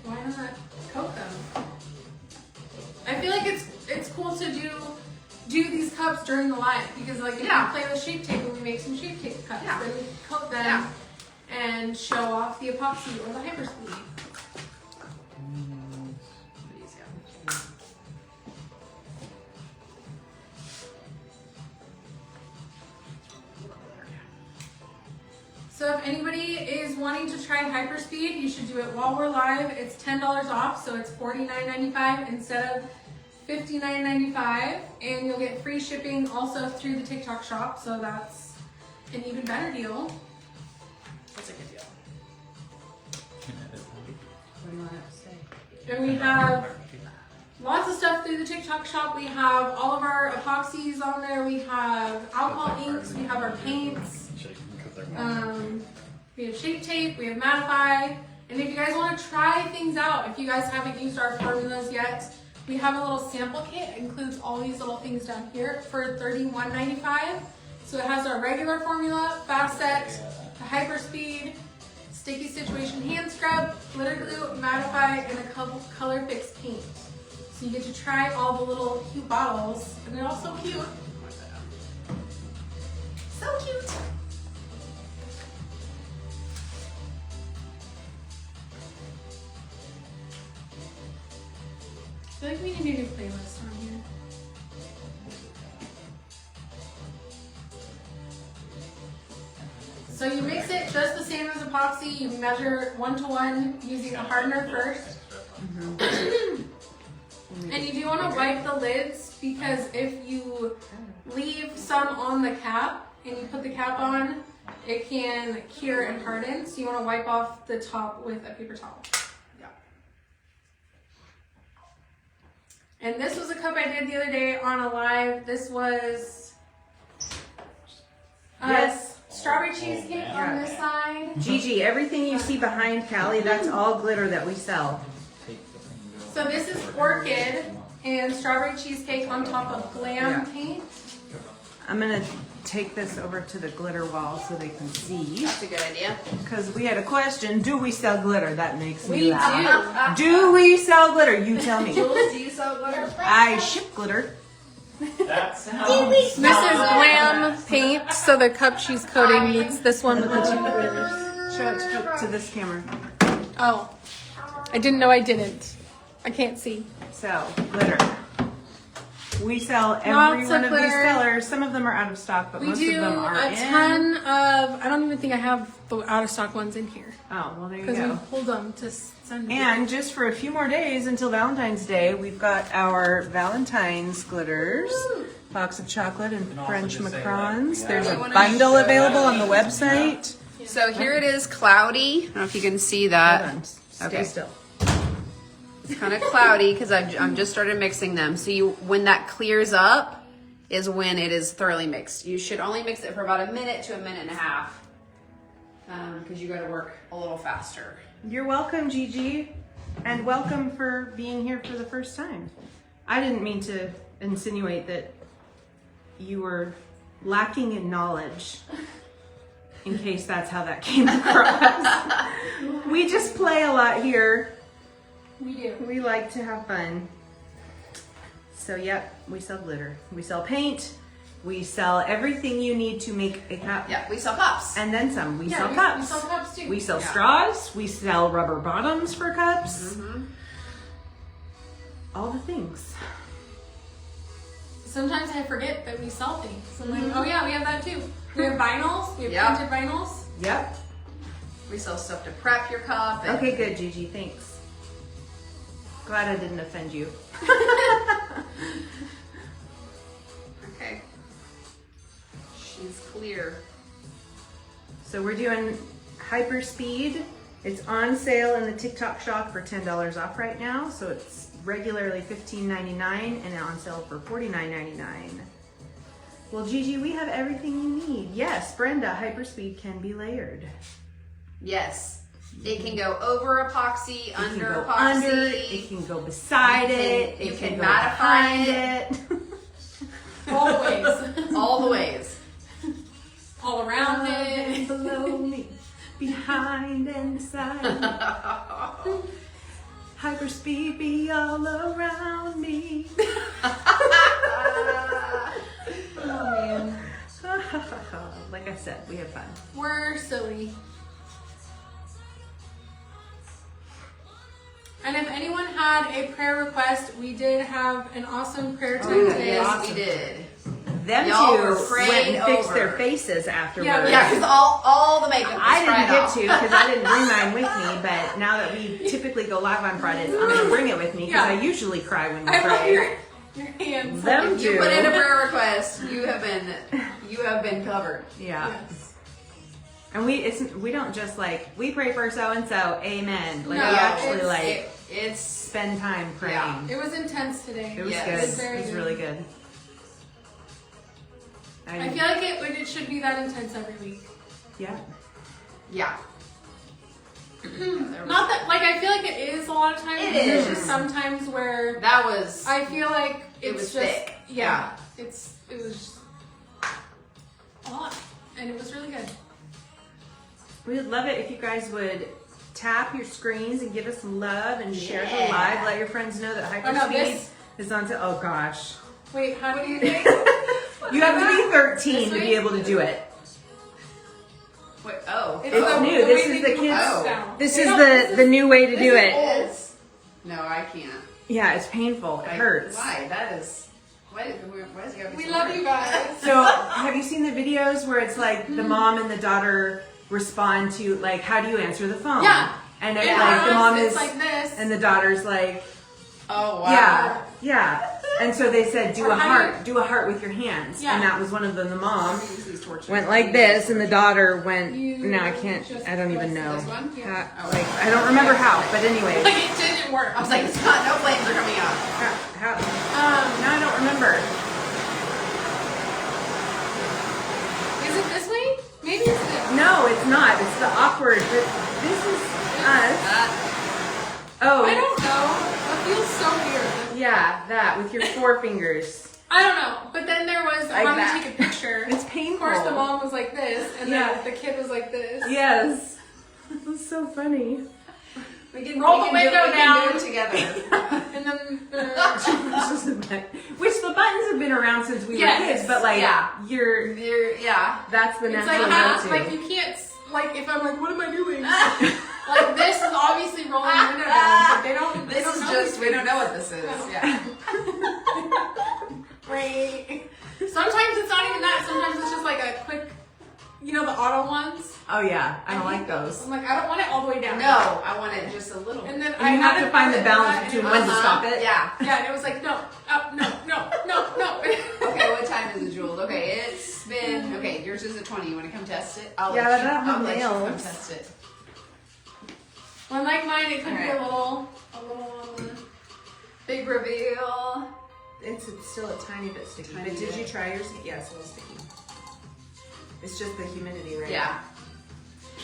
why not coat them? I feel like it's cool to do these cups during the live because like if Yeah. we play with shape tape and we make some shape tape cups, Yeah. then we coat them Yeah. and show off the epoxy or the hyperspeed. So if anybody is wanting to try Hyperspeed, you should do it while we're live. It's $10 off, so it's $49.95 instead of $59.95, and you'll get free shipping also through the TikTok shop, so that's an even better deal. That's a good deal. What do you want to say? And we have lots of stuff through the TikTok shop. We have all of our epoxies on there. We have alcohol inks. We have our paints. We have shape tape. We have mattify. And if you guys want to try things out, if you guys haven't used our formulas yet, we have a little sample kit. It includes all these little things down here for $31.95. So it has our regular formula, fast set, the hyperspeed, sticky situation hand scrub, glitter glue, mattify, and a color fix paint. So you get to try all the little cute bottles, and they're all so cute. So cute. I feel like we need a new playlist on here. So you mix it just the same as epoxy. You measure 1-to-1 using a hardener first. And you do want to wipe the lids because if you leave some on the cap and you put the cap on, it can cure and harden. So you want to wipe off the top with a paper towel. And this was a cup I did the other day on a live. This was Yes. strawberry cheesecake on this side. Gigi, everything you see behind Callie, that's all glitter that we sell. So this is orchid and strawberry cheesecake on top of glam paint. I'm gonna take this over to the glitter wall so they can see. That's a good idea. Because we had a question, do we sell glitter? That makes me We laugh. Do we sell glitter? You tell me. Jules, do you sell glitter? I ship glitter. That's This is glam paint, so the cup she's coating needs this one with the two glitters. Show it to this camera. Oh, I didn't know I didn't. I can't see. So, glitter. We sell every Lots of one of these glitter. colors. Some of them are out of stock, but We most do of them are a in. ton of, I don't even think I have the out of stock ones in here. Oh, well, there you Because we go. pulled them to send. And just for a few more days until Valentine's Day, we've got our Valentine's glitters, box of chocolate and And also French just say that macarons. we There's a have- bundle available on the website. So here it is, cloudy. I don't know if you can see Hold that. on. Okay, Okay. still. It's kind of cloudy because I'm just started mixing them. So when that clears up is when it is thoroughly mixed. You should only mix it for about a minute to a minute and a half because you got to work a little faster. You're welcome, Gigi. And welcome for being here for the first time. I didn't mean to insinuate that you were lacking in knowledge, in case that's how that came across. We just play a lot here. We do. We like to have fun. So yep, we sell glitter. We sell paint. We sell everything you need to make a cup. Yeah, we sell cups. And then some. We sell We cups. sell cups too. We sell Yeah. straws. We sell rubber bottoms for cups. Mm-hmm. All the things. Sometimes I forget that we sell things. I'm like, oh yeah, we have that too. We have vinyls. We have Yeah. printed vinyls. Yep. We sell stuff to prep your cup. And Okay, good, Gigi. Thanks. Glad I didn't offend you. Okay. She's clear. So we're doing Hyperspeed. It's on sale in the TikTok shop for $10 off right now. So it's regularly $15.99 and on sale for $49.99. Well, Gigi, we have everything you need. Yes, Brenda, Hyperspeed can be layered. Yes. It can go over epoxy, It can under go epoxy. under, it can go beside it, you it can can go mattify behind it. All the ways. all the ways. All around And it. below me, behind and beside. Hyperspeed be all around me. Oh man. Like I said, we have fun. We're silly. And if anyone had a prayer request, we did have an awesome prayer time Oh, today. Yes, Awesome. we did. Them Y'all two were went prayed and fixed over. their faces afterwards. Yeah, Yeah, because all the makeup was I didn't fried get off. to because I didn't bring mine with me, but now that we typically go live on Fridays, I'm going to bring it with me because Yeah. I usually cry when we I love pray. your hands. Them If you two. put in a prayer request, you have been covered. Yeah. Yes. And we don't just like, we pray for so and so, amen. Like No, we actually it's- like It's spend time praying. Yeah. It was intense today. It was Yes. good. It was very It was good. really good. I feel like it should be that intense every week. Yeah. yeah. Not that, like, I feel like it is a lot of times. It but There's is. just sometimes where That was I feel like It it's was just, thick. Yeah. It was just a lot. And it was really good. We would love it if you guys would tap your screens and give us some love and share the Yeah. live. Let your friends know that Oh, no, Hyperspeed this- is on sale. Oh gosh. Wait, how do you think? You have to be 13 This to be way? able to do it. Wait, oh. It's new. This way is they the do kids- cuts down. This Wait, is no, the new way to do It it. is. No, I can't. Yeah, it's painful. It hurts. Why? That is. Why is it gotta be We so love hard? you guys. So, have you seen the videos where it's like the mom and the daughter respond to like, how do you answer the phone? Yeah. And And it's like the mom it's is, like this. and the daughter's like, Oh wow. yeah, yeah. And so they said, do Or a how heart, do a heart with your hands. Yeah. And that was one of them. The mom Use these torches. went like this, and the daughter went. You No, I can't. just I don't even press know. this one? Yeah. Like I don't remember how, but anyway. Like, it didn't work. I was like, it's not. No flames are coming out. How? No, I don't remember. Is it this way? Maybe it's this. No, it's not. It's the awkward. But this is us. Oh, I don't know. It feels so weird. yeah, that with your four fingers. I don't know. But then there was Like how that. to take a picture. It's Of painful. course, the mom was like this, and Yeah. then the kid was like this. Yes. That's so funny. We can Roll the we can window do, we down. can do it together. And then Which the buttons have been around since we Yes, were kids, but like yeah. you're Yeah. that's the it's natural like go-to. like you can't like if I'm like, what am I doing? Like this is obviously rolling the window down, but they don't. They This don't is know just. these We don't things. know what this is. Yeah. Right. Sometimes it's not even that. Sometimes it's just like a quick, you know, the auto ones. Oh yeah, I don't hate like those. I'm like, I don't want it all the way down. No, I want it just a little. And then And you have to find the balance between when to Uh-huh. stop it. Yeah. Yeah, and it was like, no, no. Okay, what time is it, Jewel? Okay, it's been. Okay, yours is at 20. You want to come test it? I'll Yeah, let but you, I don't have I'll let you come nails. test it. Well, like mine, it could be a Alright. little. Big reveal. It's still a tiny bit sticky. Tiny but did bit. you try yours? Yeah, it's a little sticky. It's just the humidity, right? Yeah.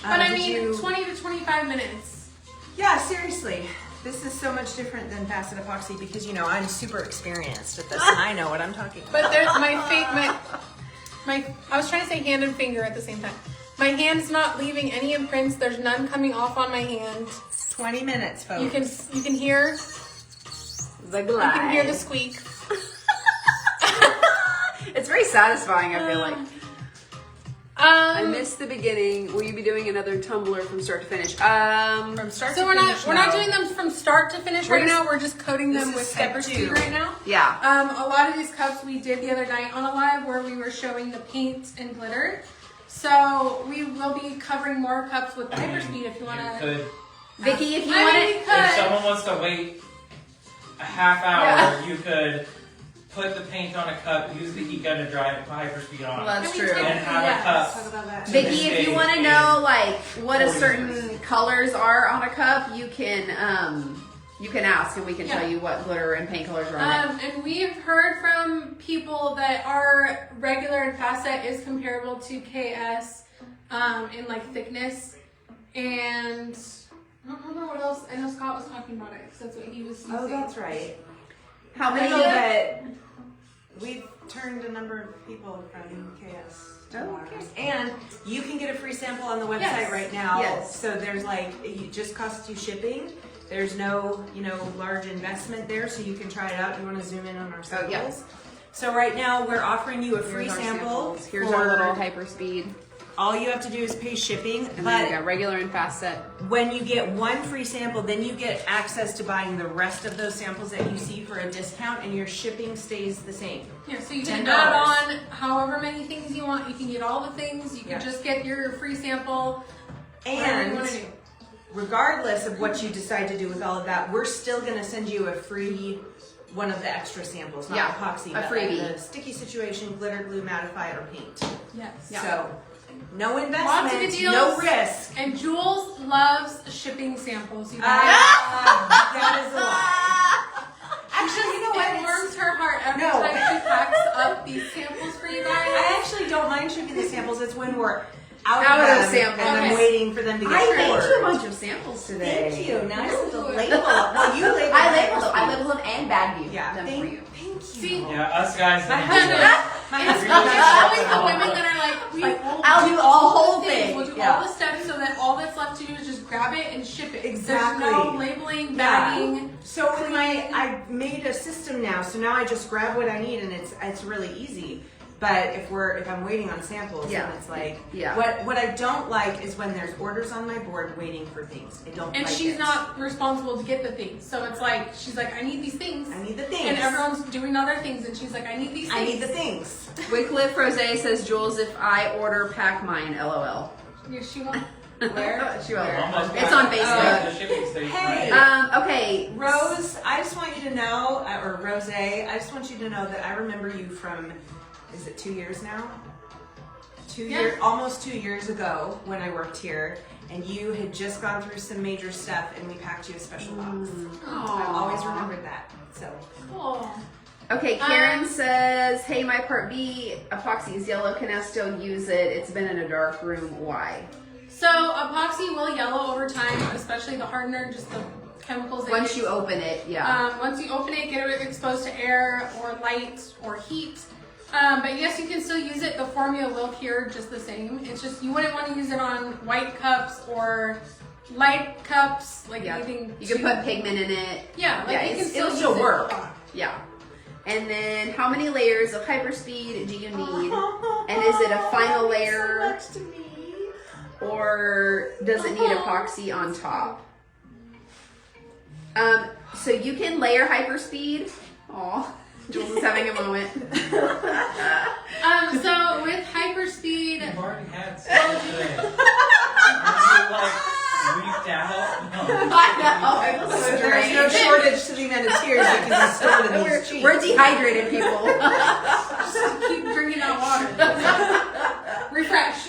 But I did mean, you- 20 to 25 minutes. Yeah, seriously. This is so much different than facet epoxy because, you know, I'm super experienced at this and I know what I'm talking about. But there's I was trying to say hand and finger at the same time. My hand's not leaving any imprints. There's none coming off on my hand. 20 minutes, folks. You can hear The you can hear the squeak. It's very satisfying, I feel like. I Um, missed the beginning. Will you be doing another tumbler from start to finish? From start so to we're finish not now. doing them from start to finish We're right just- now. We're just coating them This with is step Hyperspeed 2. right now. Yeah. A lot of these cups we did the other night on a live where we were showing the paint and glitter. So we will be covering more cups with Hyperspeed if you want to. could, Vicky, if you I want mean, it. we if could. someone wants to wait a half hour, Yeah. you could put the paint on a cup, use the heat gun to dry it, put Hyperspeed on, Well, that's I mean, true. and have yes. a cup. Talk about that. Vicky, if you want to know like what a 40 certain minutes. colors are on a cup, you can ask and we can Yeah. tell you what glitter and paint colors are on it. And we've heard from people that our regular and facet is comparable to KS in like thickness. And I don't remember what else. I know Scott was talking about it because that's what he was using. Oh, that's right. How I many? know that we've turned a number of people from KS to Oh, ours. okay. And you can get a free sample on the website Yes. right now. Yes. So there's like, it just costs you shipping. There's no, large investment there, so you can try it out. You want to zoom in on our samples? yeah. So right now we're offering you a free Here's our sample. samples. Here's for- our little Hyperspeed. All you have to do is pay shipping, And then but we got regular and facet. when you get one free sample, then you get access to buying the rest of those samples that you see for a discount, and your shipping stays the same. Yeah, so you can $10. add on however many things you want. You can get all the things. You can Yes. just get your free sample. Whatever you And want to do. regardless of what you decide to do with all of that, we're still going to send you a free one of the extra samples, not Yeah, epoxy, a but freebie. like the sticky situation, glitter, glue, mattify, or paint. Yes. Yeah. So no Lots of investment, good deals. no risk. And Jules loves shipping samples. You guys. That is a lie. Actually, you know what? It It's- warms her heart every No. time she packs up these samples for you guys. I actually don't mind shipping the samples. It's when we're out Out of of them samples. and I'm Okay. waiting for them to get I made you a stored. bunch of samples today. Thank you. Nice little Ooh. label. Well, you labeled I it. labeled them. I labeled them and bagged you Yeah. them Thank for you. you. See, Yeah, us guys. My don't do husband. that. My it's husband. always the women that are like, we won't I'll do a whole things. thing. We'll do Yeah. all the steps so that all that's left to do is just grab it and ship it. Exactly. There's no labeling, Yeah. bagging. So with I made a system now. So now I just grab what I need, and it's really easy. But if I'm waiting on samples, Yeah. then it's like, Yeah. What I don't like is when there's orders on my board waiting for things. I don't And like she's it. not responsible to get the things. So it's like, she's like, I need these things. I need the things. And everyone's doing other things, and she's like, I need these things. I need the things. Wycliffe Rose says, Jules, if I order, pack mine. LOL. Yeah, she won't. Where? She will. Almost It's on back. Facebook. The shipping station. Hey. Okay. Rose, I just want you to know, or Rose, I just want you to know that I remember you from, is it 2 years now? Yeah. Almost 2 years ago when I worked here, and you had just gone through some major stuff, and we packed you a special box. I've always remembered that. So Cool. Okay, Karen says, hey, my part B epoxy is yellow. Can I still use it? It's been in a dark room. Why? So epoxy will yellow over time, especially the hardener, just the chemicals. that Once get- you open it, yeah. Once you open it, get it exposed to air or light or heat. But yes, you can still use it. The formula will cure just the same. It's just you wouldn't want to use it on white cups or light cups, like Yeah. anything. You can too- put pigment in it. Yeah, like you can still it'll use still it. work. Yeah. And then how many layers of Hyperspeed do you need? And is it a final layer? So much to me. Or does it need epoxy on top? So you can layer Hyperspeed. Aw, Jules is having a moment. So with Hyperspeed, You've already had sex today. Are you like weeked out? No. I know. So there's no shortage to the amount of tears that can be stored in these cheeks. We're dehydrated, people. just keep drinking that water. Refresh.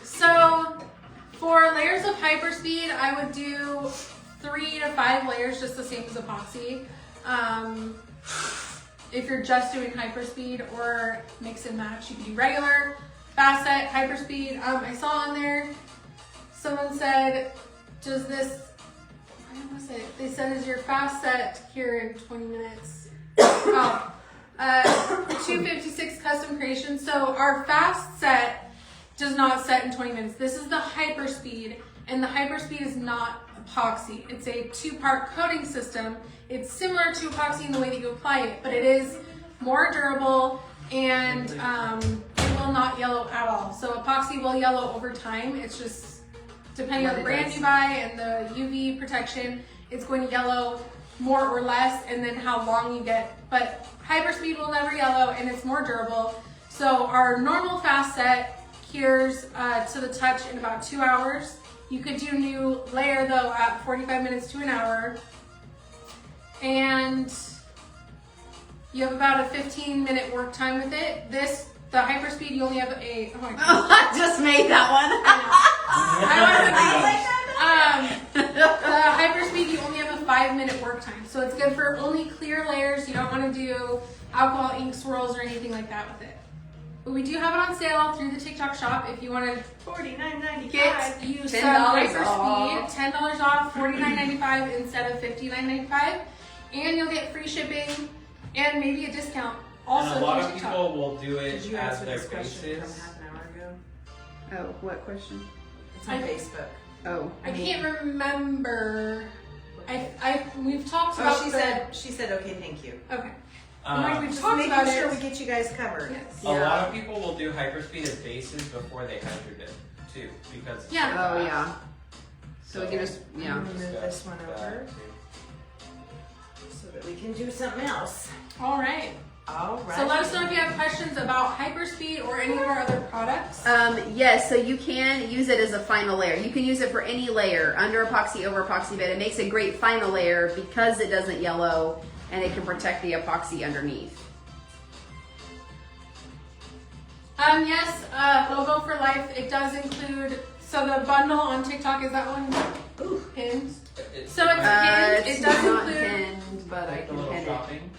So for layers of Hyperspeed, I would do 3 to 5 layers, just the same as epoxy. If you're just doing Hyperspeed or mix and match, you can do regular, facet, Hyperspeed. I saw on there, someone said, does this What was it? They said is your fast set here in 20 minutes. 256 custom creation. So our fast set does not set in 20 minutes. This is the Hyperspeed, and the Hyperspeed is not epoxy. It's a 2-part coating system. It's similar to epoxy in the way that you apply it, but it is more durable and it will not yellow at all. So epoxy will yellow over time. It's just depending on the brand you buy and the UV protection, it's going to yellow more or less, and then how long you get. But Hyperspeed will never yellow, and it's more durable. So our normal fast set cures to the touch in about 2 hours. You could do new layer though at 45 minutes to an hour. And you have about a 15-minute work time with it. The Hyperspeed, you only have a, oh my God. I just made that one. The Hyperspeed, you only have a 5-minute work time. So it's good for only clear layers. You don't want to do alcohol ink swirls or anything like that with it. But we do have it on sale through the TikTok shop if you want to $49.95. get you some $10 Hyperspeed. off. $10 off, $49.95 instead of $59.95. And you'll get free shipping and maybe a discount. Also, And a lot through of TikTok. people will do it Did you as answer their this question basis. from half an hour ago? Oh, what question? It's on Facebook. Oh. I can't remember. We've talked about. Oh, she said okay, thank you. Okay. Um, We've Just talked making about sure it. we get you guys covered. Yes. A lot of people will do Hyperspeed as bases before they hydrate it too, because it's Yeah. so Oh, fast. yeah. So we can just, yeah. Move this one over so that we can do something else. All right. All right. So let us know if you have questions about Hyperspeed or any of our other products. Yes, so you can use it as a final layer. You can use it for any layer, under epoxy, over epoxy, but it makes a great final layer because it doesn't yellow and it can protect the epoxy underneath. Yes, logo for life. It does include. So the bundle on TikTok is that one pinned. So it's pinned. It's It does not include. pinned, but I Like the can little pin it. shopping.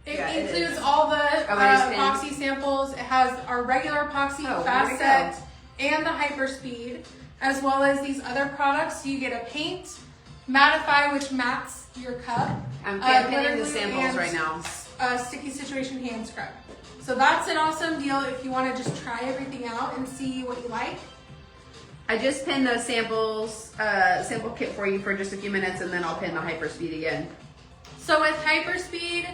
It Yeah, it includes is. all the Oh, it is pinned. epoxy samples. It has our regular epoxy, Oh, fast there we set, and the Hyperspeed, as well as these other products. You get a paint, mattify, which mats your cup. I'm pinning the literally, samples and right now. Sticky Situation hand scrub. So that's an awesome deal if you want to just try everything out and see what you like. I just pinned those samples, sample kit for you for just a few minutes, and then I'll pin the Hyperspeed again. So with Hyperspeed,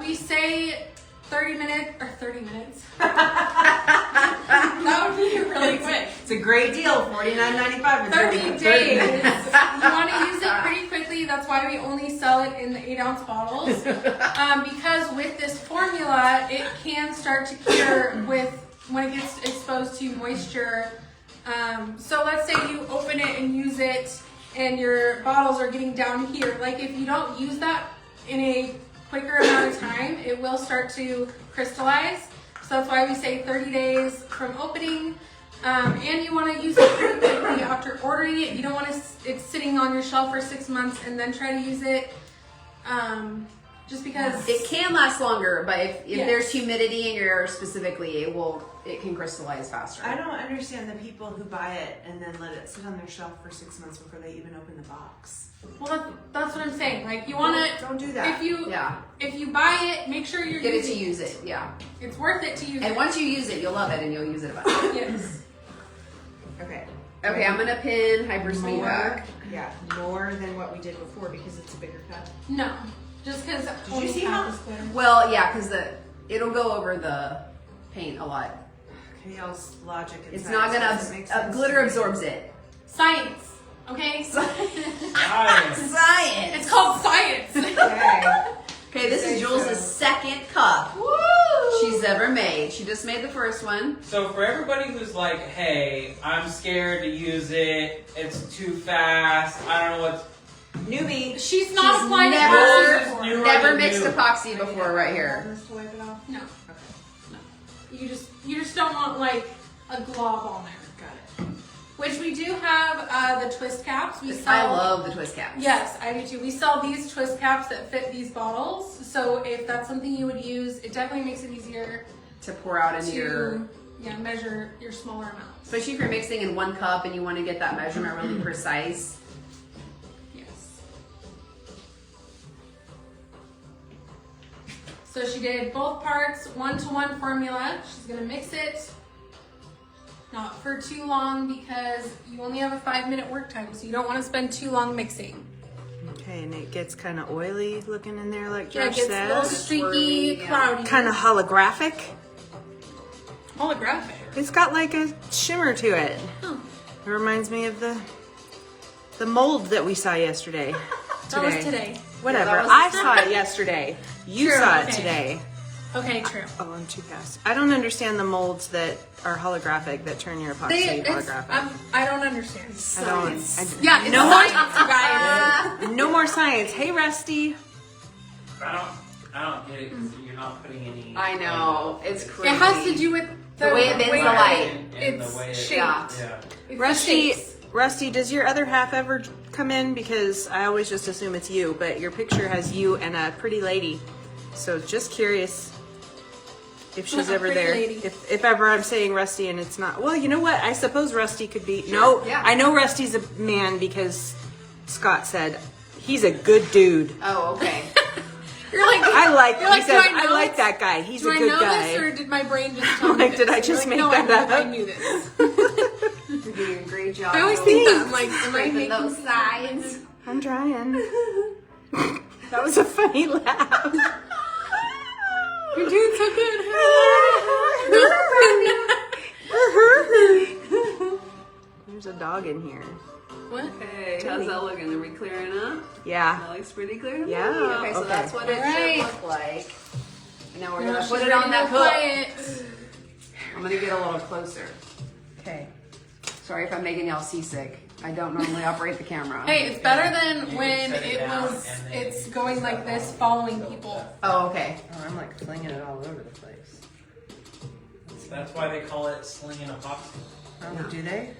we say 30 minutes. That would be really quick. It's a great deal, $49.95. 30 days. You want to use it pretty quickly. That's why we only sell it in the 8-ounce bottles. Because with this formula, it can start to cure when it gets exposed to moisture. So let's say you open it and use it and your bottles are getting down here. Like if you don't use that in a quicker amount of time, it will start to crystallize. So that's why we say 30 days from opening. And you want to use it pretty quickly after ordering it. You don't want it sitting on your shelf for 6 months and then try to use it. Just because It can last longer, but if Yes. there's humidity in your air specifically, it can crystallize faster. I don't understand the people who buy it and then let it sit on their shelf for 6 months before they even open the box. well, that's what I'm saying. Like you want to Don't do that. Yeah, if you buy it, make sure you're get it to using use it. Yeah, It's worth it to use and it. once you use it, you'll love it, and you'll use it a bunch. Yes. Okay. Okay, I'm gonna pin Hyperspeed More, back. yeah, more than what we did before because it's a bigger cup. No. Just because. you see how- Well, yeah, because it'll go over the paint a lot. Okay, y'all's logic. and It's science not gonna doesn't make sense glitter to me. absorbs it. Science. Okay. Nice. Science. It's called science. Okay. Okay, this is Say Jules' so. second cup Woo! she's ever made. She just made the first one. So for everybody who's like, hey, I'm scared to use it, it's too fast, I don't know what's... Newbie. She's not She's applied never- epoxy This is before. new. Never Already mixed knew. epoxy before right here. Just to wipe it off. No. Okay. You just don't want like a glob on there. Got it. Which we do have the twist caps. We sell. I love the twist caps. Yes, I do too. We sell these twist caps that fit these bottles. So if that's something you would use, it definitely makes it easier To pour out into your... to measure your smaller amounts. Especially if you're mixing in 1 cup and you want to get that measurement really precise. Yes. So she did both parts, 1-to-1 formula. She's gonna mix it, not for too long because you only have a 5-minute work time, so you don't want to spend too long mixing. Okay, and it gets kind of oily looking in there, like Yeah, it Josh gets a little says. streaky, cloudy. Kind of holographic. holographic. It's got like a shimmer to it. Oh. It reminds me of the mold that we saw yesterday. That was today. Whatever. Yeah, that was- I saw it yesterday. You True, saw it okay. today. Okay, true. Oh, I'm too fast. I don't understand the molds that are holographic that turn your epoxy holographic. I don't understand. I don't. Yeah, it's no, science, you guys. no more science. Hey, Rusty. I don't get it because you're not putting any. I know, it's crazy. It has to do with The way it bends the light. And It's the way it, shaped. Yeah. Yeah. It's Rusty, shapes. Rusty, does your other half ever come in? Because I always just assume it's you, but your picture has you and a pretty lady. So just curious if she's A ever pretty there. lady. If ever I'm saying Rusty and it's not. Well, you know what? I suppose Rusty could be. No, yeah. I know Rusty's a man because Scott said he's a good dude. Oh, okay. You're like, I like. You're He like, says do I I know like this? that guy. He's do a I good know guy. this, or did my brain just tell me Like, this? did I You're just like, make no, that I up? knew this. You're doing a great job. I always think that. I'm like, am I Scraping making those sides. I'm trying. That was a funny laugh. You're doing so good. There's a dog in here. What? Okay, how's that looking? Are we clearing up? Yeah. That looks pretty clear to me. Yeah, Okay, so okay. that's what it Alright. should look like. Now we're Now gonna she's put it ready on to that play hook. it. I'm gonna get a little closer. Okay. Sorry if I'm making y'all seasick. I don't normally operate the camera. Hey, it's better than You when set it it down was. and then It's going like this, following people. Oh, okay. Oh, I'm like flinging it all over the place. That's why they call it slinging epoxy. Oh, do they?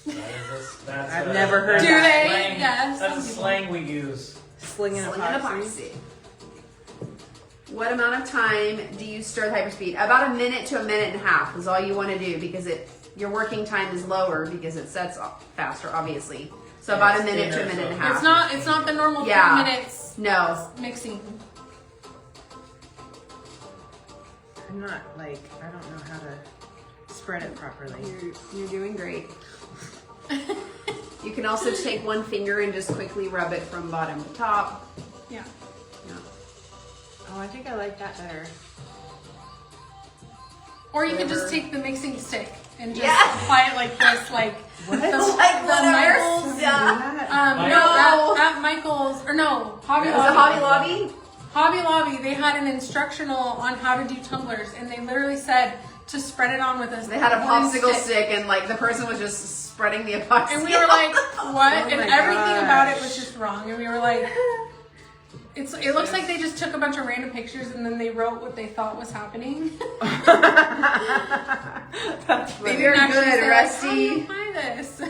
That's I've never heard that's Do a they? Slang, Yes, That's a some people. slang we use. Slinging Slinging epoxy. epoxy. What amount of time do you stir the Hyperspeed? About a minute to a minute and a half is all you want to do because your working time is lower because it sets faster, obviously. So about a minute to a minute and a half. It's not the normal Yeah. 3 minutes No. mixing. I'm not like, I don't know how to spread it properly. You're doing great. You can also take one finger and just quickly rub it from bottom to top. Yeah. Yeah. Oh, I think I like that better. Or you can just take the mixing stick and just Yeah. apply it like this, like What? the, Like the whatever. Michaels. Yeah. No, at Michael's or no, Hobby Is it Lobby. Hobby Lobby? Hobby Lobby, they had an instructional on how to do tumblers, and they literally said to spread it on with a They had a wooden popsicle stick and like the person was just spreading the epoxy. And we were like, what? Oh And my everything about it gosh. was just wrong. And we were like, it looks like they just took a bunch of random pictures and then they wrote what they thought was happening. That's They You're didn't actually good, say, Rusty. Like, how do you apply this?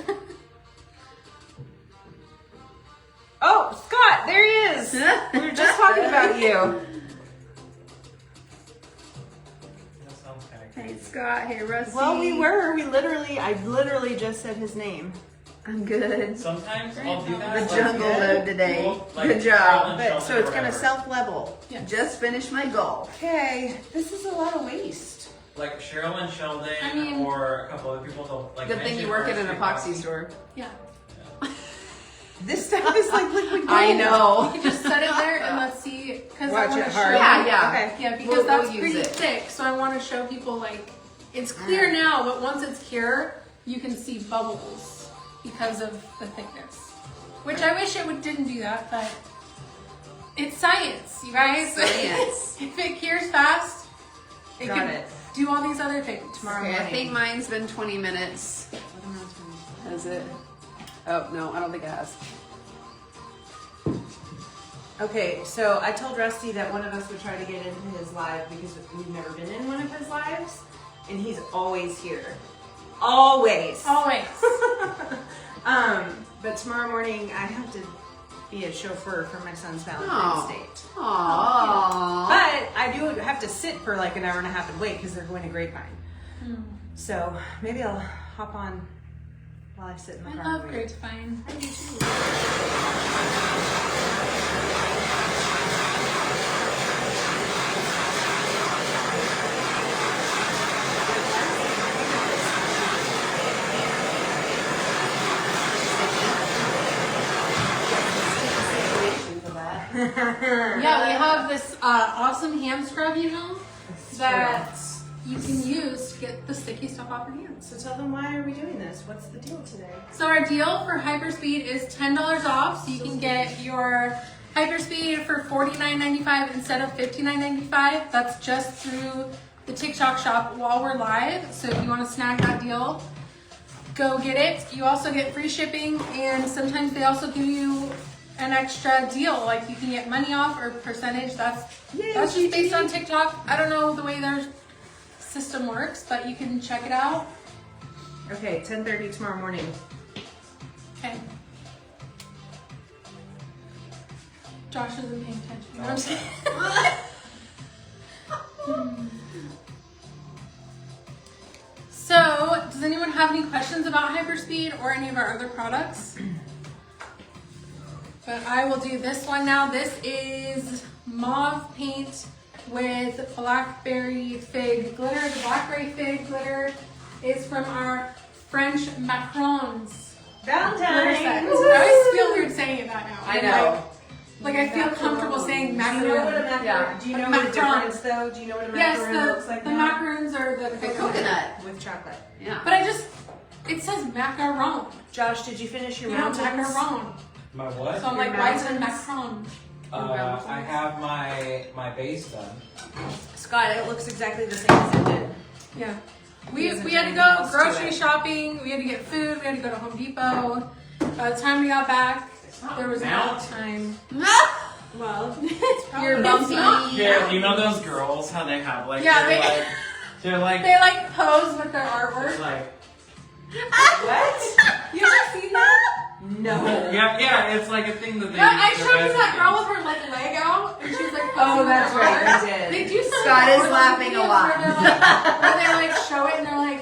Oh, Scott, there he is. We were just talking about you. That sounds kind of Hey crazy. Scott, hey Rusty. Well, I literally just said his name. I'm good. Sometimes I'll do that. The like, jungle mode today. Well, like, Good job. But, so it's gonna whatever. self-level. Just finished my golf. Okay, this is a lot of waste. Like Cheryl and Sheldon I mean- or a couple other people don't like. Good thing you work at an epoxy store. Yeah. This stuff is like liquid gold. I know. You can just set it there and let's see. Because I Watch want it to hard. show. Yeah, yeah. Okay. Yeah, because We'll that's use pretty it. thick. So I want to show people like it's clear now, but once it's cure, you can see bubbles because of the thickness. Which I wish it didn't do that, but it's science, you guys. Science. If it cures fast, it Got can it. do all these other things. Tomorrow Okay, I morning. think mine's been 20 minutes. Has it? Oh, no, I don't think it has. Okay, so I told Rusty that one of us would try to get into his live because we've never been in one of his lives, and he's always here. Always. Always. But tomorrow morning I have to be a chauffeur for my son's Valentine's Aw. date. Aww. But I do have to sit for like an hour and a half and wait because they're going to Grapevine. So maybe I'll hop on while I sit in the I car. love and wait. Grapevine. I do too. Yeah, we have this awesome hand scrub, that you can use to get the sticky stuff off your hands. So tell them, why are we doing this? What's the deal today? So our deal for Hyperspeed is $10 off, so you can get your Hyperspeed for $49.95 instead of $59.95. That's just through the TikTok shop while we're live. So if you want to snag that deal, go get it. You also get free shipping, and sometimes they also give you an extra deal, like you can get money off or percentage. That's just based on TikTok. I don't know the way their system works, but you can check it out. Okay, 10:30 tomorrow morning. Okay. Josh isn't paying attention. You know what I'm saying? So, does anyone have any questions about Hyperspeed or any of our other products? But I will do this one now. This is mauve paint with blackberry fig glitter. The blackberry fig glitter is from our French macarons. Valentine's. I always feel weird saying that now. I know. Like I feel comfortable saying Do you know what a macaron. macaron? Yeah. Do you know Macaron. the difference though? Do you know what a macaron Yes, looks like the now? macarons are the Coconut. With chocolate. Yeah. But it says macaron. Josh, did you finish your You know, mountains? macaron. My what? So I'm Your like, why is it mountains? macaron? I have my base done. Scott, it looks exactly the same as it did. Yeah. He We doesn't had to do go anything else to grocery it. shopping. We had to get food. We had to go to Home Depot. By the time we got back, there was not time. Well, You're It's bumpy. not. Yeah, you know those girls, how they have like, Yeah, they're like, They like pose with their artwork. like, what? You ever seen that? No. yeah, it's like a thing that they. Yeah, I use for showed you that recipes. girl with her like leg out, and she's like, Oh, posing that's with her right, artwork. I did. They do some Scott is artwork laughing a videos lot. Where they like show it, and they're like,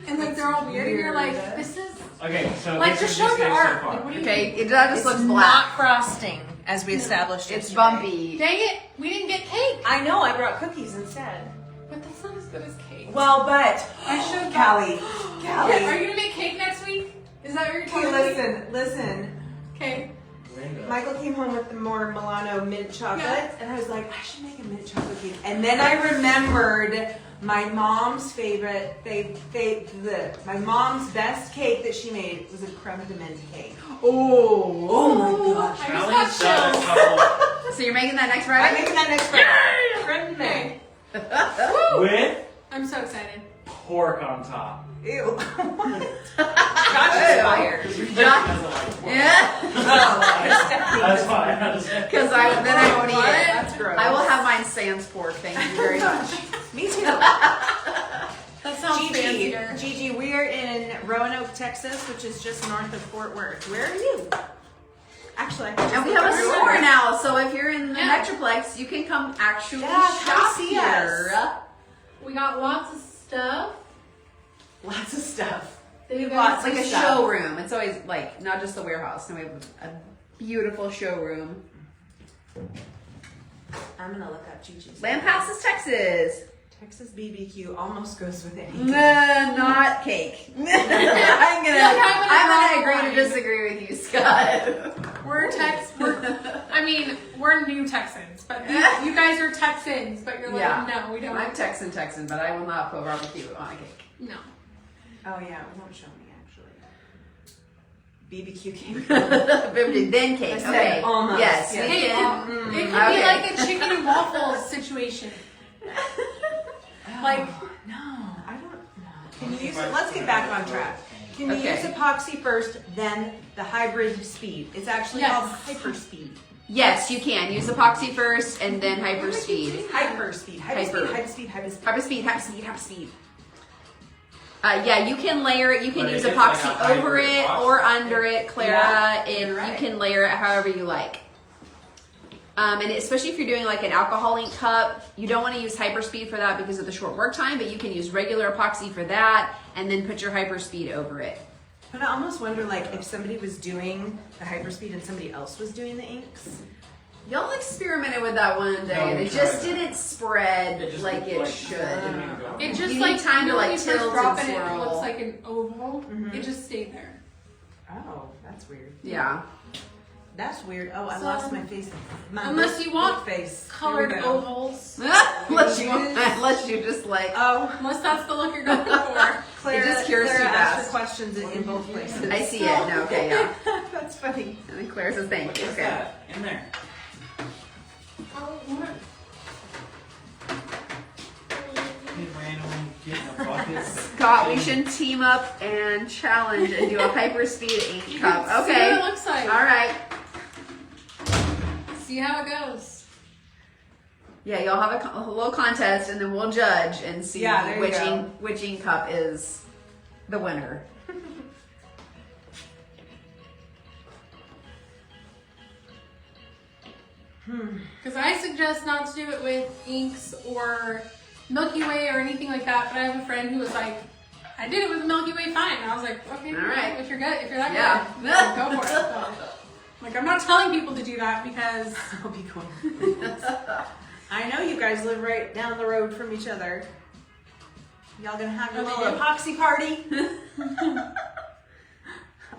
and like they're all weird, and you're like, this is Okay, so like this just is show just your so art. far. Like, what do you Okay, that just It's looks not black. frosting, as we established It's yesterday. bumpy. Dang it, we didn't get cake. I know, I brought cookies instead. But that's not as good as cake. Well, but I should Callie, Yeah, are Callie. you gonna make cake next week? Is that what you're Okay, telling me? listen. Okay. Linda. Michael came home with the more Milano mint chocolate, Yeah. and I was like, I should make a mint chocolate cake. And then I remembered my mom's favorite, my mom's best cake that she made was a creme de menthe cake. Oh my gosh. I Callie's just got got a chills. couple So you're making that next I'm Friday? making that next Friday. Creme de menthe. Woo! with I'm so excited. pork on top. Ew. What? Josh is fired. Because Josh- I like pork. Yeah. That's fine. I just- Because I won't eat What? it. That's gross. I will have mine sans pork. Thank you very much. Me too. That sounds Gigi, fancier. Gigi, we are in Roanoke, Texas, which is just north of Fort Worth. Where are you? Actually, I can just And we look have a up your store address. now, so if you're in the Yeah. Metroplex, you can come actually Yeah, come shop see here. We got lots of stuff. Lots of stuff. That you Lots guys It's like a Stuff. showroom. It's always like not just the warehouse. No, we have a beautiful showroom. I'm gonna look up Gigi's. Lampasas, Texas. Texas BBQ almost goes with anything. Not cake. I'm gonna agree to disagree with you, Scott. We're we're new Texans, but you guys are Texans, but you're like, Yeah. no, we don't. I'm Texan, but I will not put barbecue on a cake. No. Oh yeah, it won't show me actually. BBQ cake. Then cake. I said Okay. almost, Yes. yes. we It can. could be Okay. like a chicken and waffles situation. Like, No, I don't know. Can you use it? Let's get back on track. Can you Okay. use epoxy first, then the hybrid speed? It's actually Yes. called Hyperspeed. Yes, you can use epoxy first and then Hyperspeed. Hyperspeed. Hyper. Hyperspeed. Hyperspeed. Hyperspeed. Yeah, you can layer it. You can But use it gets like epoxy a hybrid over it epoxy. or under it, Clara. Yeah, And you're right. you can layer it however you like. And especially if you're doing like an alcohol ink cup, you don't want to use Hyperspeed for that because of the short work time. But you can use regular epoxy for that, and then put your Hyperspeed over it. But I almost wonder, like, if somebody was doing the Hyperspeed and somebody else was doing the inks. Y'all experimented with that one day, No, and we it just tried. didn't spread It just like looked it like- should. didn't even go. it just You need like time to, when like, you first tilt drop and it, it swirl. looks like an oval. Mhm. It just stayed there. Oh, that's weird. Yeah. That's weird. Oh, I So, lost my face. My unless look- you want look face. colored Here we go. ovals. unless you just like. Oh, Unless that's the look you're going for. Clara, just cures Clara you asked fast. for questions in both places. I see it. No, okay, yeah. That's funny. And then Claire says thank you. What's Okay. that in there? He randomly getting a bucket. Scott, we should team up and challenge and do a Hyperspeed ink cup. See what Okay. it looks like. All right. See how it goes. Yeah, y'all have a little contest, and then we'll judge and see Yeah, there you which go. which ink cup is the winner. Because I suggest not to do it with inks or Milky Way or anything like that. But I have a friend who was like, I did it with the Milky Way fine. And I was like, okay, All right. if you're good, if you're that Yeah. good, then go for it. So, like, I'm not telling people to do that because I'll be cool. I know you guys live right down the road from each other. Y'all gonna have your Oh, little we do? epoxy party?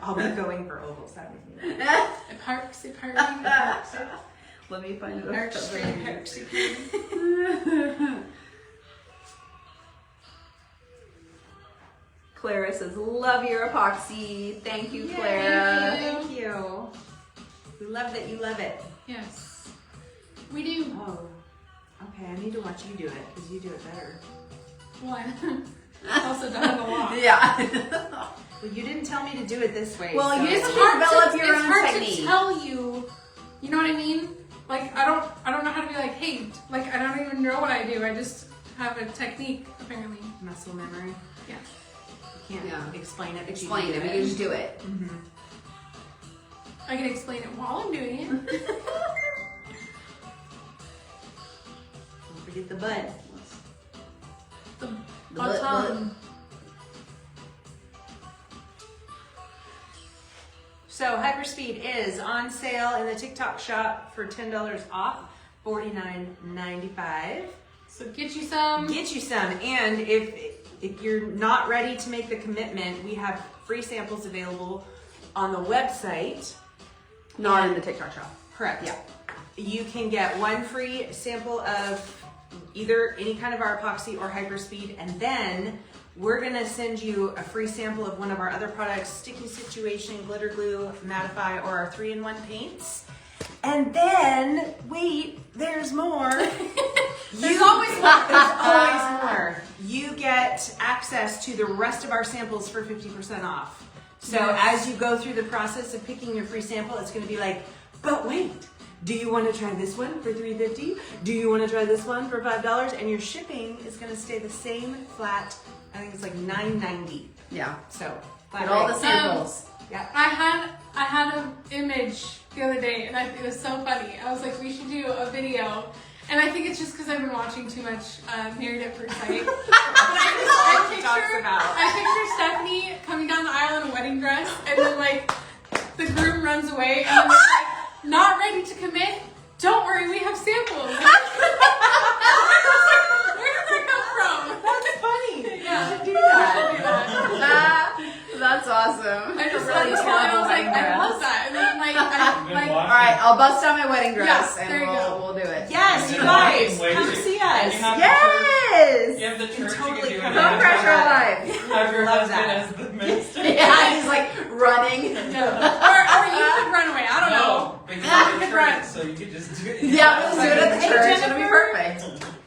I'll be going for ovals. That would be nice. it parks, it parks, it parks. Let me find it. Parks, it parks. Clara says, "Love your epoxy. Thank you, Clara." Thank you. We love that you love it. Yes, we do. Oh, okay. I need to watch you do it because you do it better. Well, I've also done it a lot. Yeah. Well, you didn't tell me to do it this way. Well, so- you It's just hard develop to, your it's own hard technique. to tell you. You know what I mean? Like I don't know how to be like, hey, like I don't even know what I do. I just have a technique apparently. muscle memory. Yeah. You can't Yeah. explain it. But Explain you it. can We can just do it. I can explain it while I'm doing it. Don't forget the bud. The butt- bottom. So Hyperspeed is on sale in the TikTok shop for $10 off, $49.95. So get you some. Get you some, and if you're not ready to make the commitment, we have free samples available on the website. Not in the TikTok shop. Correct. Yeah. You can get one free sample of either any kind of our epoxy or Hyperspeed, and then we're gonna send you a free sample of one of our other products, Sticky Situation, Glitter Glue, Mattify, or our 3-in-1 paints. And then, wait, there's more. There's always more. There's always more. You get access to the rest of our samples for 50% off. So as you go through the process of picking your free sample, it's gonna be like, but wait, do you wanna try this one for $3.50? Do you wanna try this one for $5? And your shipping is gonna stay the same flat, I think it's like $9.90. Yeah. So, Get all the rate. samples. Yeah. I had an image the other day, and it was so funny. I was like, we should do a video. And I think it's just because I've been watching too much Married at First Sight. But She talks about. I picture Stephanie coming down the aisle in a wedding dress, and then like the groom runs away, and then it's like, not ready to commit. Don't worry, we have samples. And where did that come from? That's funny. Yeah. You should do that. I should do that. That's awesome. I just Really saw this one, and I terrible was like, wedding I dress. love that. And then like, All right, I'll bust out my wedding dress Yeah, there you and go. we'll do it. Yes, you And guys, then come wait, see and us. you have Yes. You have the church totally you can do come it. out. No pressure live. Have your Love husband that. as the minister. Yeah, he's like running. yeah. Or you could run away. I don't know. No, because it's Good the run. church, so you could just do it. Yeah, we'll do it at the Hey, church. It'll be Jennifer. perfect.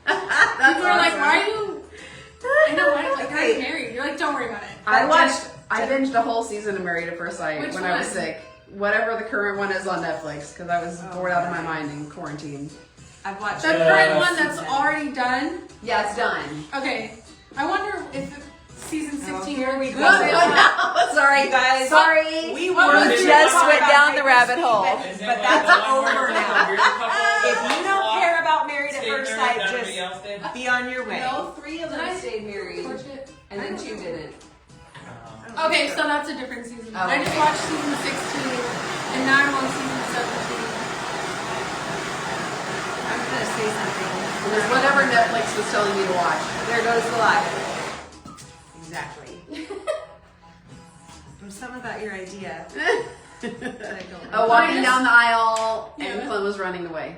That's People are like, awesome. why are you? I know, why? Like, Okay. I'm married. You're like, don't worry about it. I binged a whole season of Married at First Sight Which when I was one? sick. Whatever the current one is on Netflix, because I was bored out of my mind in quarantine. I've watched The it. current one that's already done. Yeah, it's done. Okay. I wonder if season 16 here we go. Oh, sorry. You guys, Sorry. we What were was just it? went down the rabbit hole. But that's over now. If you don't care about Married at First Sight, just be on your way. No, 3 of Did them I stayed married, torch it? and then 2 didn't. Okay, so that's a different season. Oh, I just okay. watched season 16, and now I'm on season 17. I'm gonna say something. It was whatever Netflix was telling me to watch. There goes the light. Exactly. It was something about your idea. Oh, walking Minus- down the aisle, and Yeah. Clint was running away.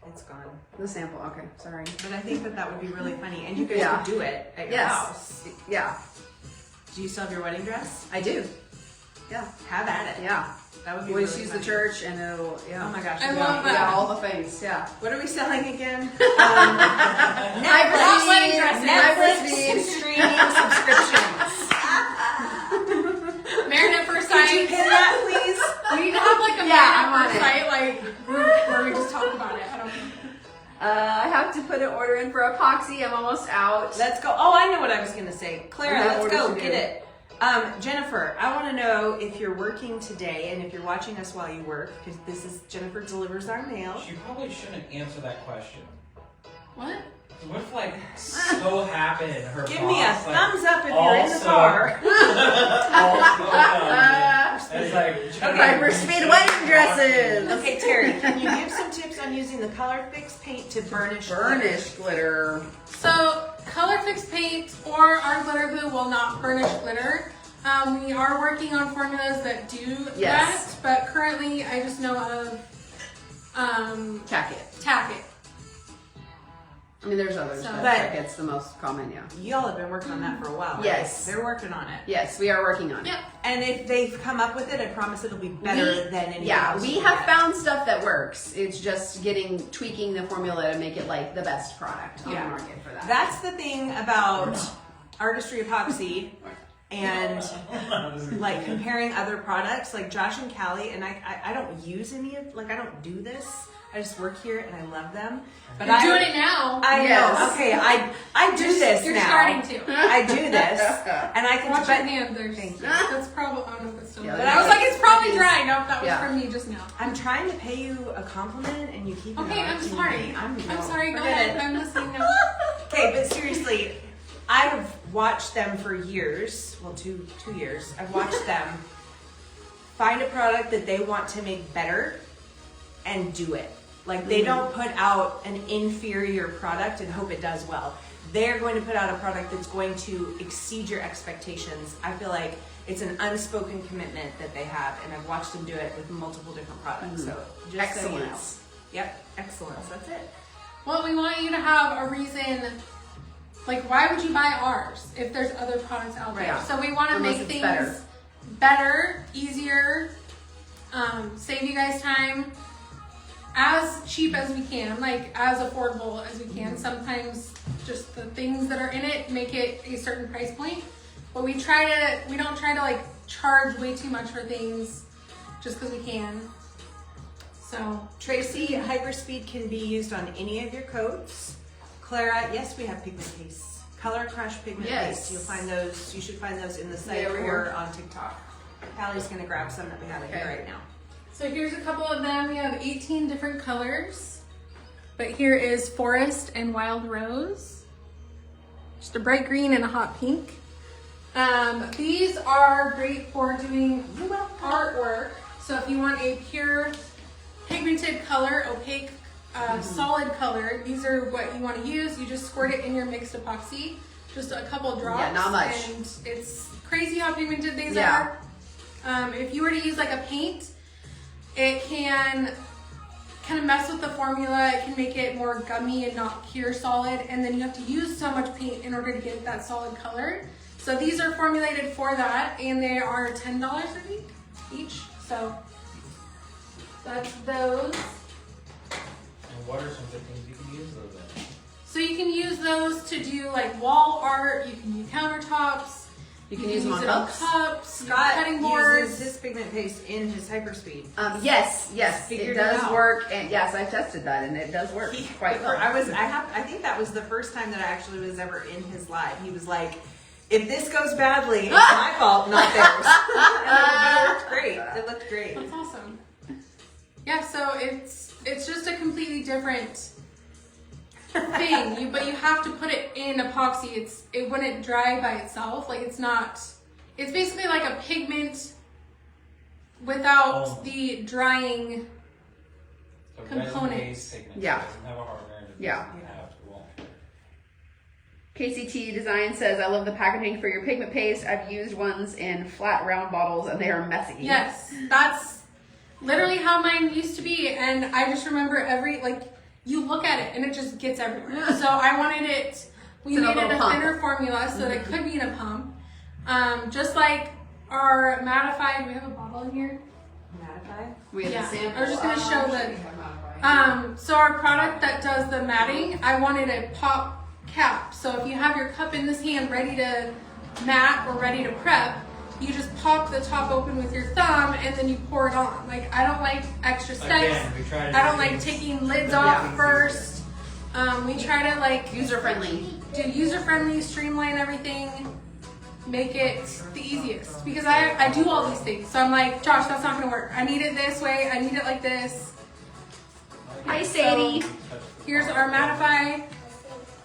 It's gone. The sample. Okay, sorry. But I think that would be really funny, and you guys Yeah. could do it at your Yes. house. Yeah, Do you still have your wedding dress? I do. Yeah, Have at it. yeah. That would be We really use funny. the church, and it'll. Yeah. Oh my gosh. I yeah. love that. Yeah, all the things. Yeah. What are we selling again? Hyperspeed, wedding dresses. Hyperspeed. streaming subscriptions. Married at first Could you sight. pin that, please? We need to have like a Yeah, I'm married on at first sight like group where we just talk about it. I don't know. I have to put an order in for epoxy. I'm almost out. Let's go. Oh, I know what I was going to say. Clara, What let's orders go. to Get do? it. Jennifer, I want to know if you're working today and if you're watching us while you work, because this is Jennifer delivers our mail. She probably shouldn't answer that question. What? What if, like, so happened her Give me a boss, like, thumbs up if you're in the also- car. It's like Hyperspeed wedding dresses. Okay, Terry, can you give some tips on using the Color Fix paint to burnish? Burnish glitter. So, color fix paint or our glitter glue will not burnish glitter. We are working on formulas that do Yes. that, but currently I just know of Tack it. Tack It. I mean, there's others, So- but But- Tack It's the most common, yeah. Y'all have been working on that for a while. Right? Yes. They're working on it. Yes, we are working on it. Yep. And if they've come up with it, I promise it'll be better than anything Yeah, else. we have found stuff that works. It's just tweaking the formula to make it like the best product on Yeah. the market for that. That's the thing about artistry epoxy and like comparing other products, like Josh and Callie, and I don't use any of, like, I don't do this. I just work here and I love them. But You're doing it now. I Yes. know. Okay, I do this You're now. starting to. I do this, and I can. Watch your But hand. There's, Thank you. that's probably. I don't know if it's still Yeah, there. But I was like, it's probably that is- dry. Nope, that was yeah. from me just now. I'm trying to pay you a compliment, and you keep. Okay, I'm interrupting sorry. me. I'm sorry. Go forget ahead. it. I'm listening now. Okay, but seriously, I have watched them for years. Well, two years. I've watched them find a product that they want to make better and do it. Like, they don't put out an inferior product and hope it does well. They're going to put out a product that's going to exceed your expectations. I feel like it's an unspoken commitment that they have, and I've watched them do it with multiple different products. So just so you know. Excellence. Yep, excellence. That's it. Well, we want you to have a reason. Like, why would you buy ours if there's other products out there? Right. So we want to Unless make it's things better, easier, save you guys time, as cheap as we can, like as affordable as we can. Sometimes just the things that are in it make it a certain price point, but we don't try to like charge way too much for things just because we can. So Tracy, Hyperspeed can be used on any of your coats. Clara, yes, we have pigment paste. Color Crush pigment Yes. paste. You'll find those. You should find those in the site Yeah, over or here. on TikTok. Callie's gonna grab some that we have in here Okay. right now. So here's a couple of them. We have 18 different colors, but here is Forest and Wild Rose. Just a bright green and a hot pink. These are great for doing artwork. So if you want a pure pigmented color, opaque, solid color, these are what you want to use. You just squirt it in your mixed epoxy, just a couple drops. Yeah, not much. And it's crazy how pigmented these Yeah. are. If you were to use like a paint, it can kind of mess with the formula. It can make it more gummy and not pure solid. And then you have to use so much paint in order to get that solid color. So these are formulated for that, and they are $10 I think each. So that's those. And what are some good things you can use those in? So you can use those to do like wall art. You can do countertops. You can use them on it cups. Scott cutting boards. uses his pigment paste in his Hyperspeed. Yes, it Figured it does out. work, and yes, I tested that, and it does work quite well. I think that was the first time that I actually was ever in his live. He was like, if this goes badly, it's my fault, not theirs. And it looked great. It looked great. That's awesome. Yeah, so it's just a completely different thing. But you have to put it in epoxy. It wouldn't dry by itself. Like it's basically like a pigment without Oh. the drying. The Components. resin-based pigment. Yeah. It doesn't have a hardener. It Yeah. doesn't have to wash. KCT Design says, I love the packaging for your pigment paste. I've used ones in flat round bottles and they are messy. Yes, that's literally how mine used to be. And I just remember you look at it and it just gets everywhere. So I wanted it, we It's in a made it little a pump. thinner formula so that it could be in a pump. Just like our mattified, do we have a bottle in here? Mattify? We have Yeah, the sample. I was just gonna show the, so our product that does the matting, I wanted a pop cap. So if you have your cup in this hand ready to mat or ready to prep, you just pop the top open with your thumb and then you pour it on. Like, I don't like extra steps. Again, we try to I don't do like things- taking lids off first. We try to like User friendly. do user friendly, streamline everything, make it the easiest. Because I do all these things. So I'm like, Josh, that's not gonna work. I need it this way, I need it like this. Hi, Sadie. So, here's our mattify,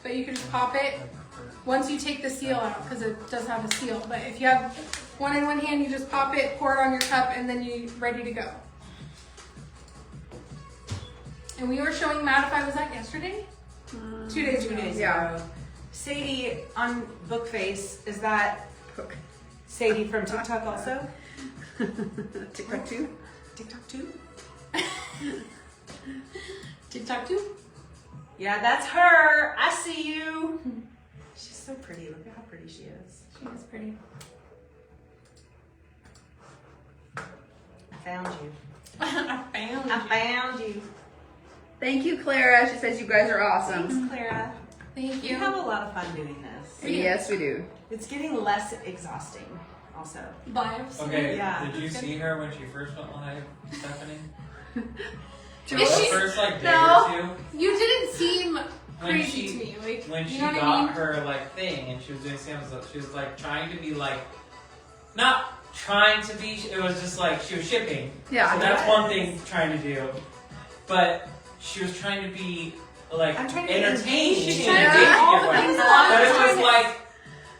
but you can just pop it once you take the seal out, because it does have a seal. But if you have one in one hand, you just pop it, pour it on your cup, and then you're ready to go. And we were showing mattify, was that yesterday? 2 days ago. 2 days Yeah. ago. Sadie on Bookface, is that Sadie from TikTok also? TikTok too? TikTok too? TikTok too? Yeah, that's her. I see you. She's so pretty. Look at how pretty she is. She is pretty. I found you. I found I you. found you. Thank you, Clara. She says you guys are awesome. Thanks, Clara. Thank You you. have a lot of fun doing this. Yes, we do. It's getting less exhausting, also. Lives. Okay, Yeah. did you see her when she first went live, Stephanie? Is The she- first like day No. or two, You didn't seem when crazy she to me. Like, when you she know what got I mean? her like thing and she was doing samples, she was like trying to be like, not trying to be. It was just like she was shipping. Yeah. So that's one thing trying to do, but she was trying to be like I'm trying to be entertaining. engaging. and Trying to do engaging all the everyone. things But it was live. like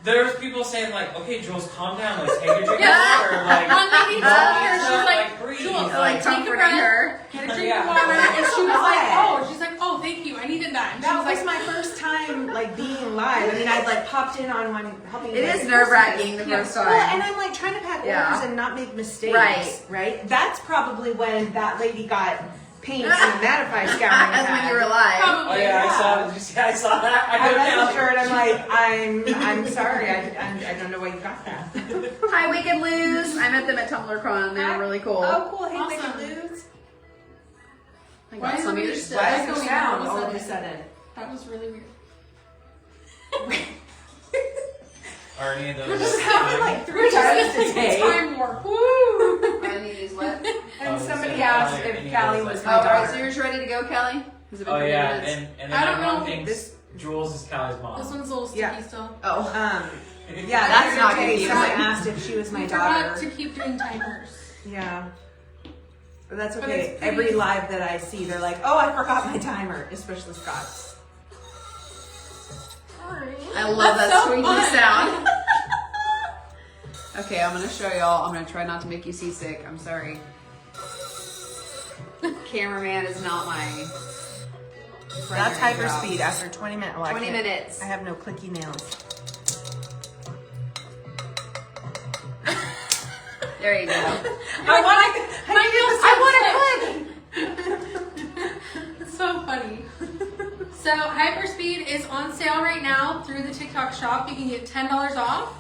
there was people saying like, okay, Jules, calm down, like take a drink of Yeah. water, like One lady no, told her, she it's was not, like, breathe. Jules, Like take a comforting breath. her. Get a drink Yeah. of water. And she was like, Why? oh, she's like, oh, thank you. I needed that. And she That was was like, my first time like being live. I mean, I'd like popped in on one helping. It you guys is nerve-wracking the Yeah. first time. Well, and I'm like trying to pack Yeah. orders and not make mistakes. Right. Right. That's probably when that lady got paint and a mattify scouring. That's when pad. you were live. Oh yeah, I saw. Did you see? I saw that. I couldn't help messaged her and I'm like, I'm sorry. I don't know why you got that. Hi, Wicked Lose. I met them at TumblrCon. They're really cool. Oh, cool. Hey, Awesome. Wicked Lose. I Why got is some of it your weird? stuff. Why is That's there going sound on all all of of a a sudden? that was really weird. Are any of those? This happened like 3 We're times just today. time warp. Woo! I need these what? And Oh, somebody so asked any if of Callie those, was like- my Oh, all right, so daughter. you're ready to go, Kelly? Has it been Oh 30 yeah, minutes? and I then don't everyone know. thinks This- Jules is Callie's This mom. one's a little sticky Yeah. still. Oh. Yeah, That's that's not not confusing. Someone asked if she was my We forgot daughter. to keep doing timers. Yeah. But that's But okay. it's pretty- Every live that I see, they're like, oh, I forgot my timer, especially Scott's. I love that That's so squeaky fun. sound. Okay, I'm gonna show y'all. I'm gonna try not to make you seasick. I'm sorry. Cameraman is not my That's primary job. Hyperspeed after 20 minutes. Well, I 20 can't- minutes. I have no clicky nails. There you go. I want to click. It's so funny. So Hyperspeed is on sale right now through the TikTok shop. You can get $10 off.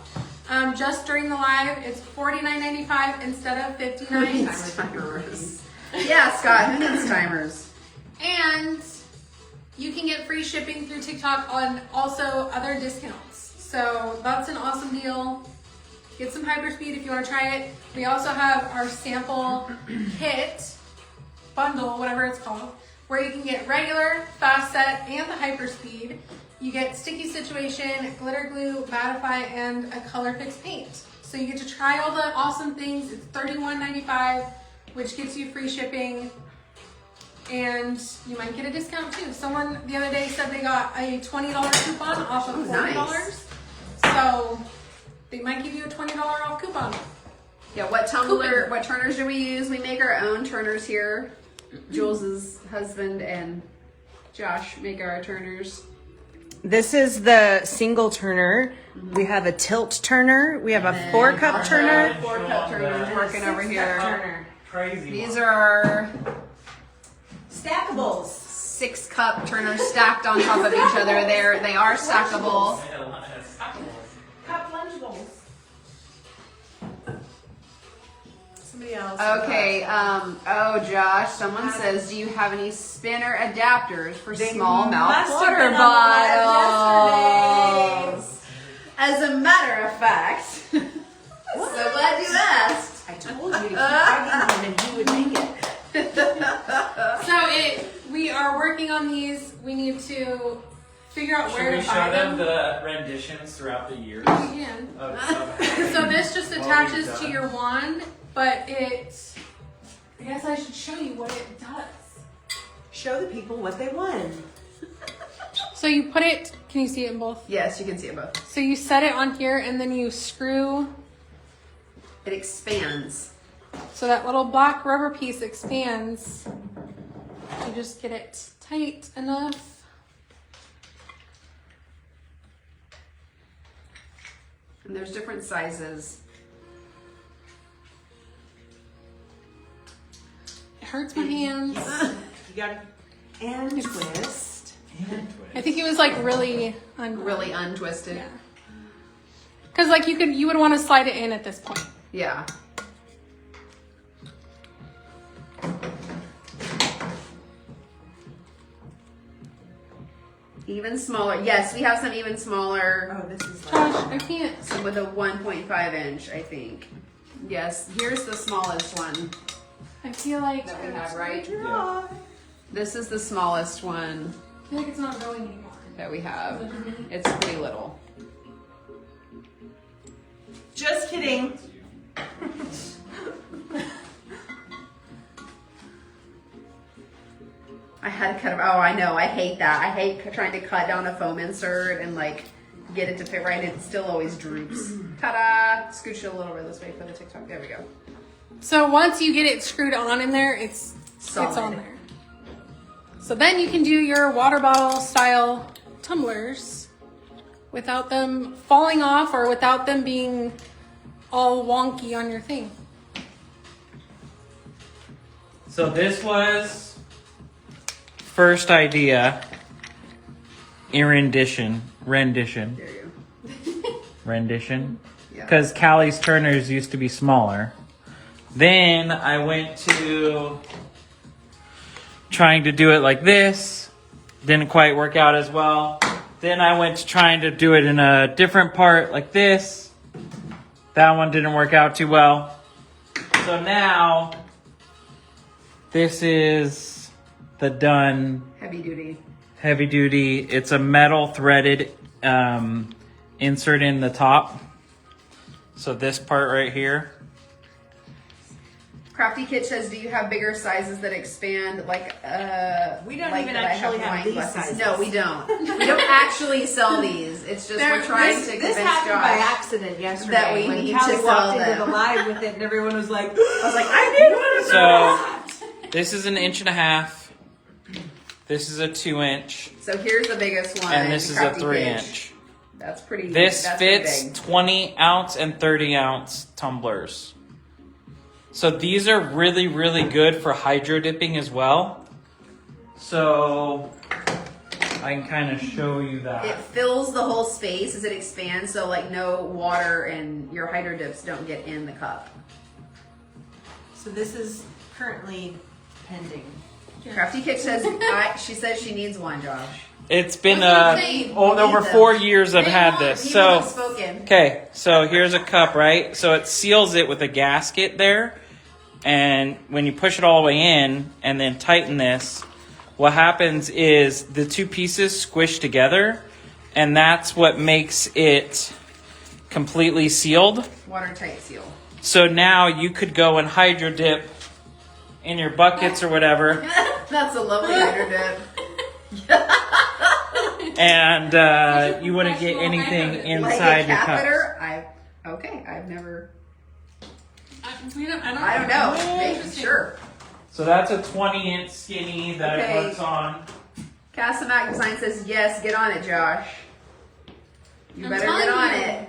Just during the live, it's $49.95 instead of $59. Timers. Yeah, Scott, who needs timers? And you can get free shipping through TikTok on also other discounts. So that's an awesome deal. Get some Hyperspeed if you want to try it. We also have our sample kit, bundle, whatever it's called, where you can get regular, fast set, and the Hyperspeed. You get sticky situation, glitter glue, mattify, and a color fix paint. So you get to try all the awesome things. It's $31.95, which gives you free shipping. And you might get a discount too. Someone the other day said they got a $20 coupon off of Ooh, $40. nice. So they might give you a $20 off coupon. Yeah, what tumbler, Coupon. what turners do we use? We make our own turners here. Jules's husband and Josh make our turners. This is the single turner. We have a tilt turner. We have a 4-cup turner. 4-cup turner working over here. Turner. Crazy. These are our Stackables. 6-cup turners stacked on top of each other. They are stackable. Cup lunch bowls. Somebody else. Okay. Oh, Josh. Someone says, do you have any spinner adapters for small mouth water bottles? As a matter of fact, so glad you asked. I told you to keep bugging him and he would make it. So we are working on these. We need to figure out Should where we to show buy them them. the renditions throughout the years? We can. So this just Well, attaches we've to done. your wand, but I guess I should show you what it does. Show the people what they won. So you put it, can you see it in both? Yes, you can see it both. So you set it on here and then you screw, It expands. so that little black rubber piece expands. You just get it tight enough. And there's different sizes. It hurts my hands. You got and twist. I think it was like really Really untwisted. Yeah. Because like you would want to slide it in at this point. Yeah. Even smaller. Yes, we have some even smaller. Oh, this is Josh, like I can't. Some with a 1.5 inch, I think. Yes, here's the smallest one I feel like that we have, right? Yeah. This is the smallest one I feel like it's not going anymore. that we have. It's pretty little. just kidding. I had to cut. Oh, I know. I hate that. I hate trying to cut down a foam insert and like get it to fit right. It still always droops. Ta-da! Scooch it a little bit this way for the TikTok. There we go. So once you get it screwed on in there, it's Solid. on there. So then you can do your water bottle style tumblers without them falling off or without them being all wonky on your thing. So this was first idea in rendition. There you Rendition. Yeah. Because Callie's turners used to be smaller. Then I went to trying to do it like this. Didn't quite work out as well. Then I went to trying to do it in a different part like this. That one didn't work out too well. So now this is the done Heavy duty. heavy duty. It's a metal threaded insert in the top. So this part right here. Crafty Kit says, do you have bigger sizes that expand like We don't like even that I actually have wine these glasses? sizes. No, we don't. We don't actually sell these. It's just we're trying to convince This happened by Josh. accident yesterday that we when need Callie to sell walked into them. the live with it and everyone was like, I was like, I did want to So this is 1.5 inches. This is a 2 inch. So here's the biggest one. And this is a Crafty 3 Kit. inch. That's pretty. This that's pretty fits big. 20 ounce and 30 ounce tumblers. So these are really, really good for hydro dipping as well. So I can kind of show you It that. fills the whole space as it expands, so like no water and your hydro dips don't get in the cup. So this is currently pending. Crafty Kit says she says she needs one, Josh. It's been That's what I'm saying. over Need them. 4 years I've had People this. have So spoken. okay, so here's a cup, right? So it seals it with a gasket there. And when you push it all the way in and then tighten this, what happens is the two pieces squish together, and that's what makes it completely sealed. Watertight seal. So now you could go and hydro dip in your buckets or whatever, That's a lovely hydro dip. and you wouldn't get anything Like inside a your cup. catheter. I've never. I don't know. know. Maybe, sure. So that's a 20-inch skinny that Okay. it works on. Casamac Design says, yes, get on it, Josh. You I'm better telling get on you. it.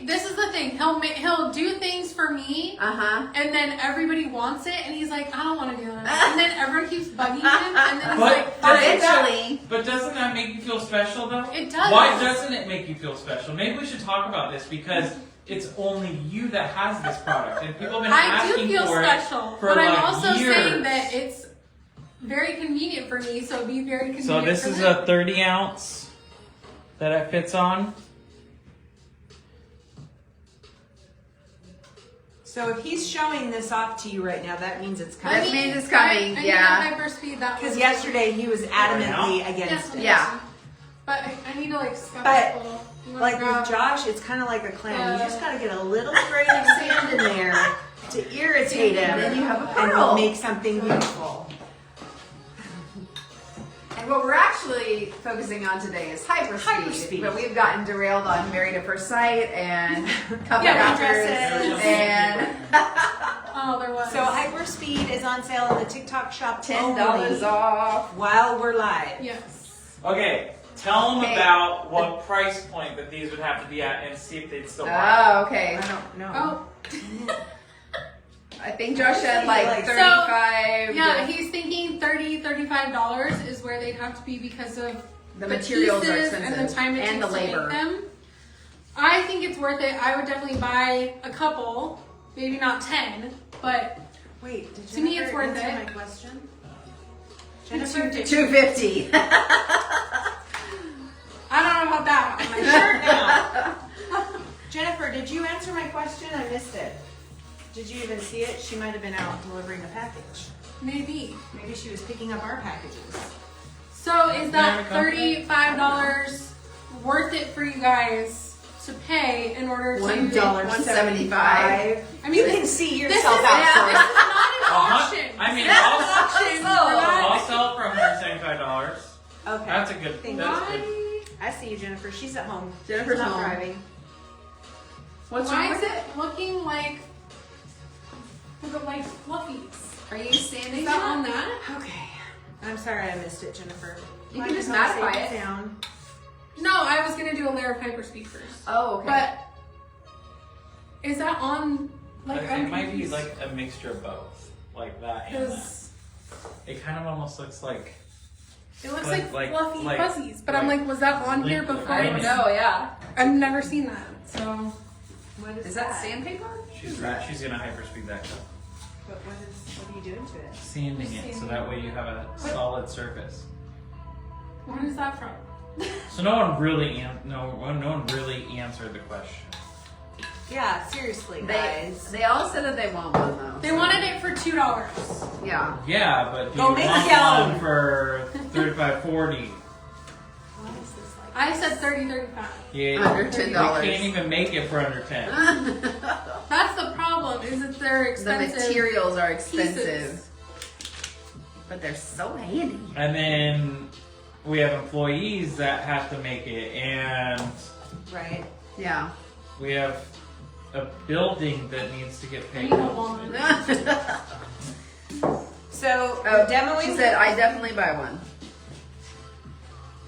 This is the thing. He'll do things for me, and then everybody wants it, and he's like, I don't want to do it. And then everyone keeps bugging him, and then he's like, Eventually. But doesn't that make you feel special though? It does. Why doesn't it make you feel special? Maybe we should talk about this because it's only you that has this product, and people have been I do asking feel for special, it for but like I'm also years. saying that it's very convenient for me, so it'd be very convenient. So this for is them. a 30 ounce that it fits on. So if he's showing this off to you right now, that means it's coming. That means it's coming, I yeah. need a Hyperspeed that Because was- yesterday he was adamantly against it. Yeah. But I need to like scuff But, it a little. You wanna Like grab- with Josh, it's kind of like a clam. You just got to get a little grain of sand in there to irritate him, And then you have a and pearl. make something beautiful. And what we're actually focusing on today is Hyperspeed. Hyperspeed. But we've gotten derailed on Married at First Sight and couple Yeah, wrappers dresses. and Oh, there was. So Hyperspeed is on sale in the TikTok shop $10 only off. while we're live. Yes. Okay, tell them Okay. about what price point that these would have to be at and see if they'd still buy. Oh, okay. I don't know. Oh, I think Josh said like So, 35. yeah. to- He's thinking $35 is where they'd have to be because of the materials are pieces expensive. and the time it and takes the labor. to make them. I think it's worth it. I would definitely buy a couple, maybe not 10, but Wait, did To me, it's Jennifer worth answer it. my question? Jennifer, did $250. I don't know about that. my shirt now? Jennifer, did you answer my question? I missed it. Did you even see it? She might have been out delivering a package. Maybe. Maybe she was picking up our packages. So is that Yeah, we $35 worth it for you guys to pay in order to? $1.75. I mean, You can see This is, yourself this is outside. not an auction. I mean, This is I'll- an auction. We're not- I'll sell it for $175. Okay. That's a good. Thank That's Why? good. I see you, Jennifer. She's at home. Jennifer's She's not home. driving. What's Why wrong is with it looking like fluffies? Are you sanding Is that it? on that? Okay. I'm sorry I missed it, Jennifer. You Might can as just well mattify save it. Down. No, I was gonna do a layer of Hyperspeed first. Oh, okay. But is that on? Like It might be confused. like a mixture of both, like that and that. 'Cause It kind of almost looks like. it looks Like- like, like- fluffy like- fuzzies. But I'm like like, was that on here liquid. before? I don't know, yeah. I've never seen that. So What Is that sandpaper? She's gonna hyperspeed that cup, But what are you doing to it? sanding it so that way you have a solid surface. where is that from? So no one really answered the question. Yeah, seriously, guys. They all said that they want one though. They wanted it for $2. Yeah. Yeah, but do Go you make want your one own. for $35.40? What is this like? I said 35. Yeah, Under you $10. can't even make it for under 10. That's the problem. Is that they're The expensive. materials are expensive. pieces. But they're so handy. And then we have employees that have to make it, and Right. Yeah. we have a building that needs to get I paid. need a wand. So Oh, we're demoing. she said, I definitely buy one.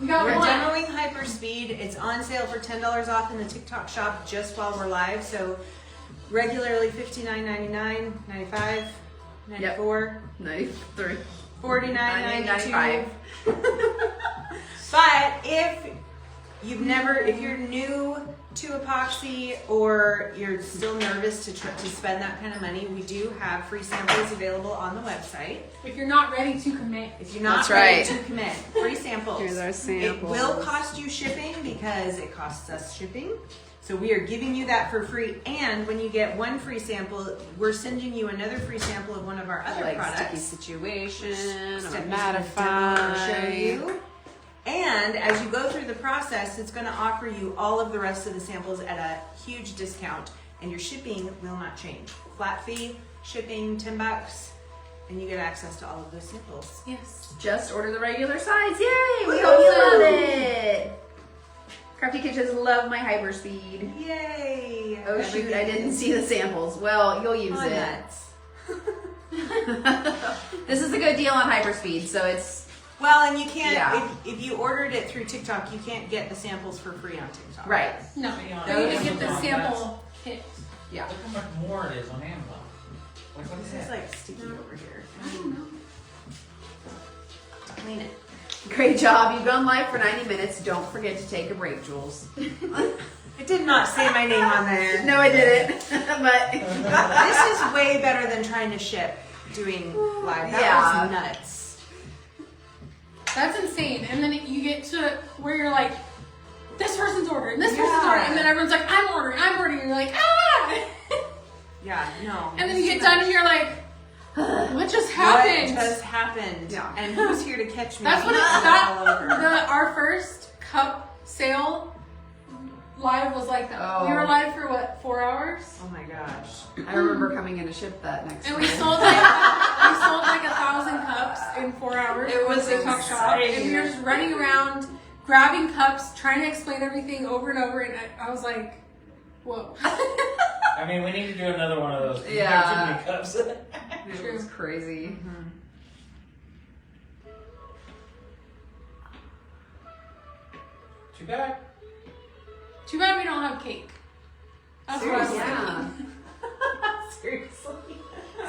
We got We're one. demoing Hyperspeed. It's on sale for $10 off in the TikTok shop just while we're live. So regularly $59.99, $95, $94, 93. $49.92. 95. But if you're new to epoxy or you're still nervous to spend that kind of money, we do have free samples available on the website. If you're not ready to commit. If you're not That's ready right. to commit, free samples. Here's our It samples. will cost you shipping because it costs us shipping. So we are giving you that for free. And when you get one free sample, we're sending you another free sample of one of our other Like sticky products. situation, or Stephanie's gonna demo and show mattify. you. And as you go through the process, it's going to offer you all of the rest of the samples at a huge discount, and your shipping will not change. Flat fee, shipping, $10, and you get access to all of those samples. Yes. Just order the regular size. Yay! We Woo! hope you love it. Crafty Kitchens love my Hyperspeed. Yay! Oh shoot, I didn't see the samples. Well, you'll use it. Nuts. This is a good deal on Hyperspeed, so it's Well, and you can't, Yeah. if you ordered it through TikTok, you can't get the samples for free on TikTok. Right. No, Yeah, you need to on get the Amazon, sample kit. Yeah. Look how much more it is on Amazon. Like, what is This is that? like sticky over here. I don't know. Clean it. Great job. You've gone live for 90 minutes. Don't forget to take a break, Jules. It did not say my name on there. No, I didn't. But This is way better than trying to ship doing live. That Yeah. was nuts. That's insane. And then you get to where you're like, this person's ordering, this person's Yeah. ordering, and then everyone's like, I'm ordering, and you're like, ah! Yeah, no. And then it's you get too done much. and you're like, what just happened? What just happened? Yeah. And who's here to catch me? That's what all over. our first cup sale live was like that. Oh. We were live for what, 4 hours? Oh my gosh. I remember coming in to ship that next And day. we sold like 1,000 cups in 4 hours. It was at the TikTok shop, and we were just running around, grabbing cups, trying to explain everything over and over. And I was like, whoa. I mean, we need to do another one of those. We Yeah. have too many cups. It was crazy. Too bad. Too bad we don't have cake. That's what I was Yeah. Seriously.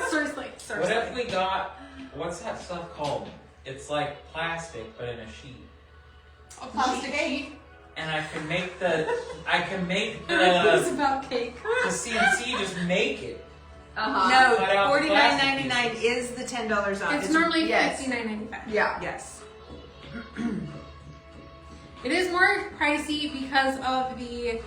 Seriously. What if we got, what's that stuff called? It's like plastic, but in a sheet. A plastic sheet. And I can make the It's about cake. the CNC just make it. Uh-huh. No, Cut out the plastic $49.99 is the $10 off. It's normally yes. $59.95. Yeah. Yes. It is more pricey because of the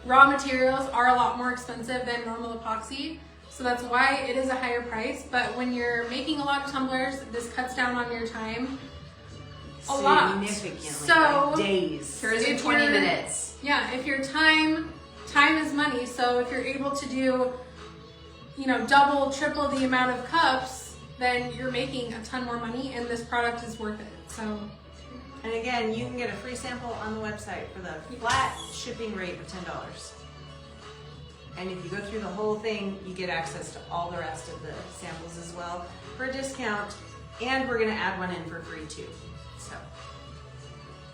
raw materials are a lot more expensive than normal epoxy. So that's why it is a higher price. But when you're making a lot of tumblers, this cuts down on your time a lot. Significantly. So- like days. Here's in If 20 you're- minutes. Yeah, if your time is money. So if you're able to do, double, triple the amount of cups, then you're making a ton more money and this product is worth it. So And again, you can get a free sample on the website for the flat shipping rate of $10. And if you go through the whole thing, you get access to all the rest of the samples as well for a discount. And we're gonna add one in for free too. So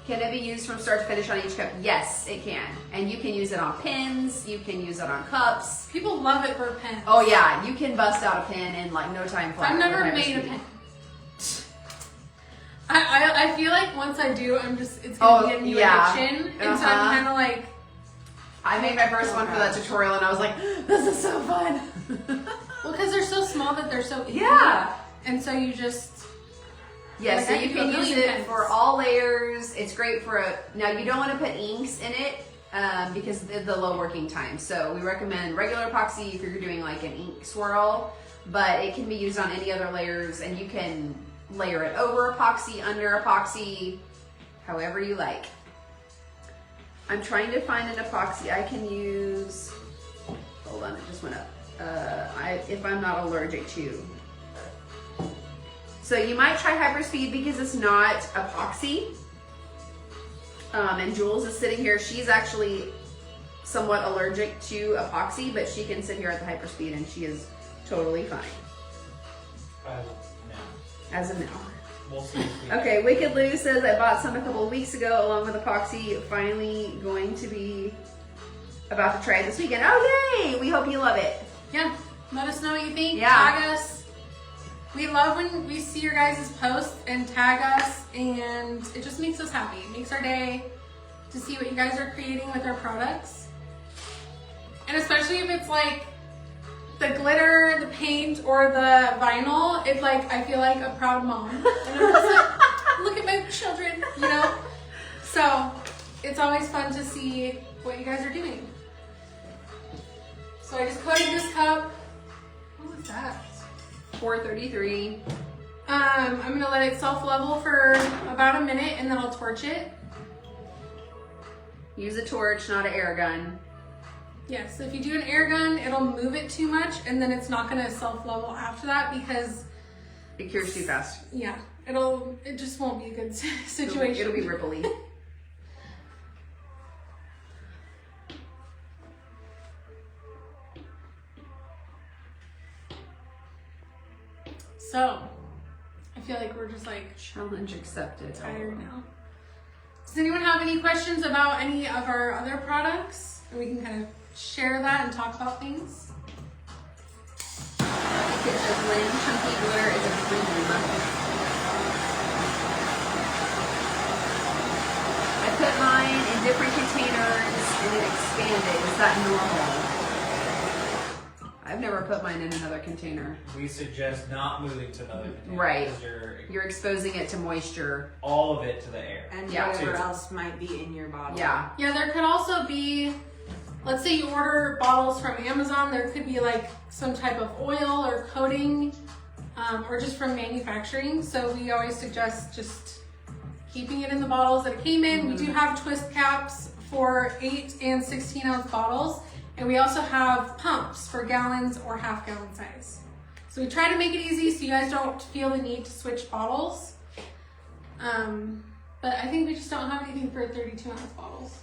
Can it be used from start to finish on each cup? Yes, it can. And you can use it on pins. You can use it on cups. people love it for pens. Oh yeah, you can bust out a pin in like no time flat. I've never with made a Hyperspeed. pen. I feel like once I do, it's gonna be a new addiction, and so I'm Uh-huh. kind of like, I made my first one for that tutorial and I was like, this is so fun. well, because they're so small that they're so easy. Yeah. And so you just Yeah, Like, so I you can do can a use million it pens. for all layers. It's great for now you don't want to put inks in it because of the low working time. So we recommend regular epoxy if you're doing like an ink swirl, but it can be used on any other layers and you can layer it over epoxy, under epoxy, however you like. I'm trying to find an epoxy I can use. Hold on, it just went up. If I'm not allergic to. So you might try Hyperspeed because it's not epoxy. And Jules is sitting here. She's actually somewhat allergic to epoxy, but she can sit here at the Hyperspeed and she is totally fine No. as of now. We'll see. Okay, Wicked Lou says I bought some a couple of weeks ago along with epoxy. Finally going to be about to try it this weekend. Oh yay! We hope you love it. yeah. Let us know what you think. Yeah. Tag us. We love when we see your guys' posts and tag us, and it just makes us happy. It makes our day to see what you guys are creating with our products. And especially if it's like the glitter, the paint, or the vinyl, it's like I feel like a proud mom. And I'm just like, look at my children, So it's always fun to see what you guys are doing. So I just coated this cup. What was that? 433. I'm gonna let it self-level for about a minute and then I'll torch it. Use a torch, not an air gun. Yes, if you do an air gun, it'll move it too much and then it's not gonna self-level after that because, It cures too fast. yeah, it just won't be a good situation. It'll be ripply. So, I feel like we're just like Challenge accepted. tired now. Does anyone have any questions about any of our other products? And we can kind of share that and talk about things. I think it says Lynn Chunky Glitter is a premium. I put mine in different containers and it expanded. Is that normal? I've never put mine in another container. We suggest not moving to another container. Right. Because You're exposing it to moisture. all of it to the air. And Yeah. whatever Two. else might be in your bottle. Yeah. Yeah, there could also be, let's say you order bottles from Amazon, there could be like some type of oil or coating, or just from manufacturing. So we always suggest just keeping it in the bottles that it came in. We do have twist caps for 8 and 16 ounce bottles. And we also have pumps for gallons or half gallon size. So we try to make it easy so you guys don't feel the need to switch bottles. But I think we just don't have anything for 32 ounce bottles.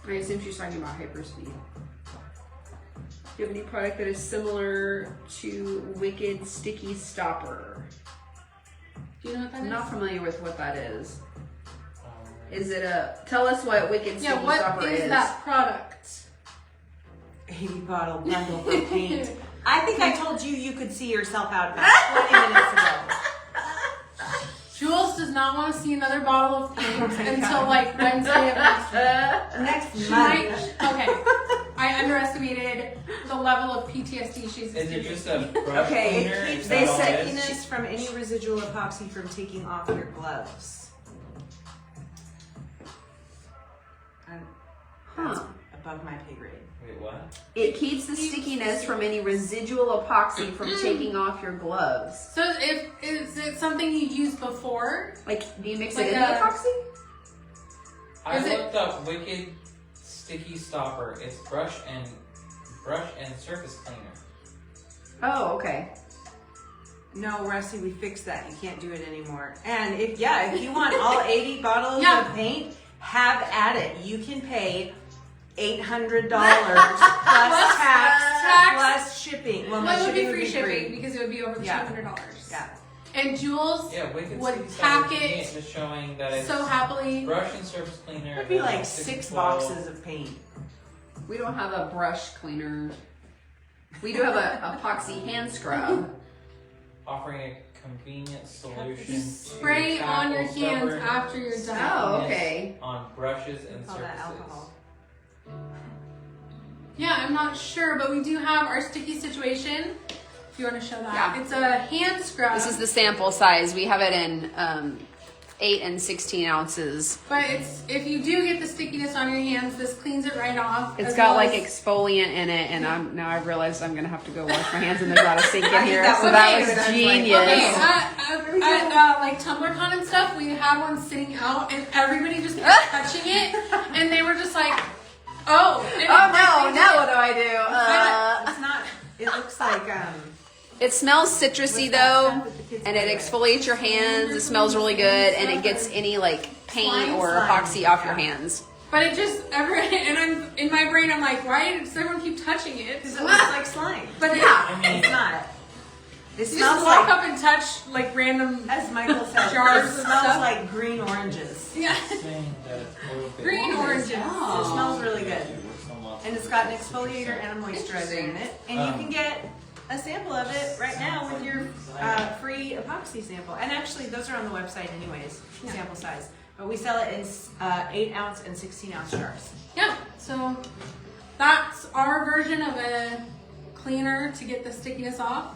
I assume she's talking about Hyperspeed. Do you have any product that is similar to Wicked Sticky Stopper? Do you know what that I'm is? not familiar with what that is. Is it a, tell us what Wicked Sticky Yeah, what Stopper is that product? 80 bottle bundle for paint. I think I told you you could see yourself out about 20 minutes ago. Jules does not want to see another bottle of paint until like Wednesday of next week. Next She month. might, okay. I underestimated the level of PTSD she's Is it experiencing. just a brush Okay, cleaner? it keeps Is the that all it is? stickiness from any residual epoxy from taking off your gloves. That's Huh. above my pay grade. Wait, what? It keeps the stickiness from any residual epoxy from taking off your gloves. So is it something you used before? Like, do you mix Like it in the a- epoxy? I Is it- looked up Wicked Sticky Stopper. It's brush and surface cleaner. Oh, okay. No, Rusty, we fixed that. You can't do it anymore. And if you want all 80 bottles Yeah. of paint, have at it. You can pay $800 plus tax plus shipping. Well, Well, no, it would be shipping free shipping because it would be over the Yeah. $200. Yeah. And Jules Yeah, Wicked would Sticky pack Stopper it is showing that it's so happily. brush and surface cleaner. It'd be like about 6 12. boxes of paint. We don't have a brush cleaner. We do have a epoxy hand scrub. Offering a convenient solution. Spray to on your tackle hands stubborn after you're done. Oh, okay. On brushes and Call that surfaces. alcohol. Yeah, I'm not sure, but we do have our sticky situation. If you want to show that. Yeah. It's a hand scrub. This is the sample size. We have it in 8 and 16 ounces. But it's if you do get the stickiness on your hands, this cleans it right off. It's as got well like as- exfoliant in it, and now I've realized I'm gonna have to go wash my hands, and there's not a sink in I here. think that So was that good. was I was like, genius. Okay, at like TumblerCon and stuff, we had one sitting out, and everybody just kept touching it, and they were just like, "Oh, and Oh like, no! they Now did- what do I do? It's not, it looks like, It smells citrusy though, and it exfoliates your hands. It smells really good, and it gets any like paint or Slime. epoxy off your hands. But it just and I'm in my brain, I'm like, why does everyone keep touching it? because it looks like slime. But Yeah. I mean, It's not. It you smells just walk like, up and touch like random. as Michael said, Jars it of smells stuff. like green oranges. Yeah, saying that it's a little bit green oranges. It smells really good. somewhat- And it's got an exfoliator and a moisturizer in it. And you can get a sample of it right now with your free epoxy sample. And actually, those are on the website anyways, Yeah. sample size. But we sell it in 8 ounce and 16 ounce jars. Yeah, so that's our version of a cleaner to get the stickiness off.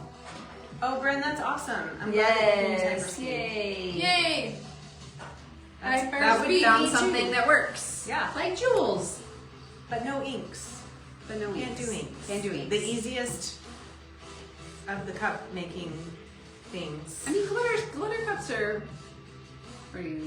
Oh, Bren, that's awesome. I'm glad that you Yes! used Hyperspeed. Yay! Yay! That would Hyperspeed. Found me too. something that works. Yeah. Like Jules. But no inks. But no Can't inks. do inks. Can't do inks. The easiest of the cup making things. I mean, glitter cups are pretty.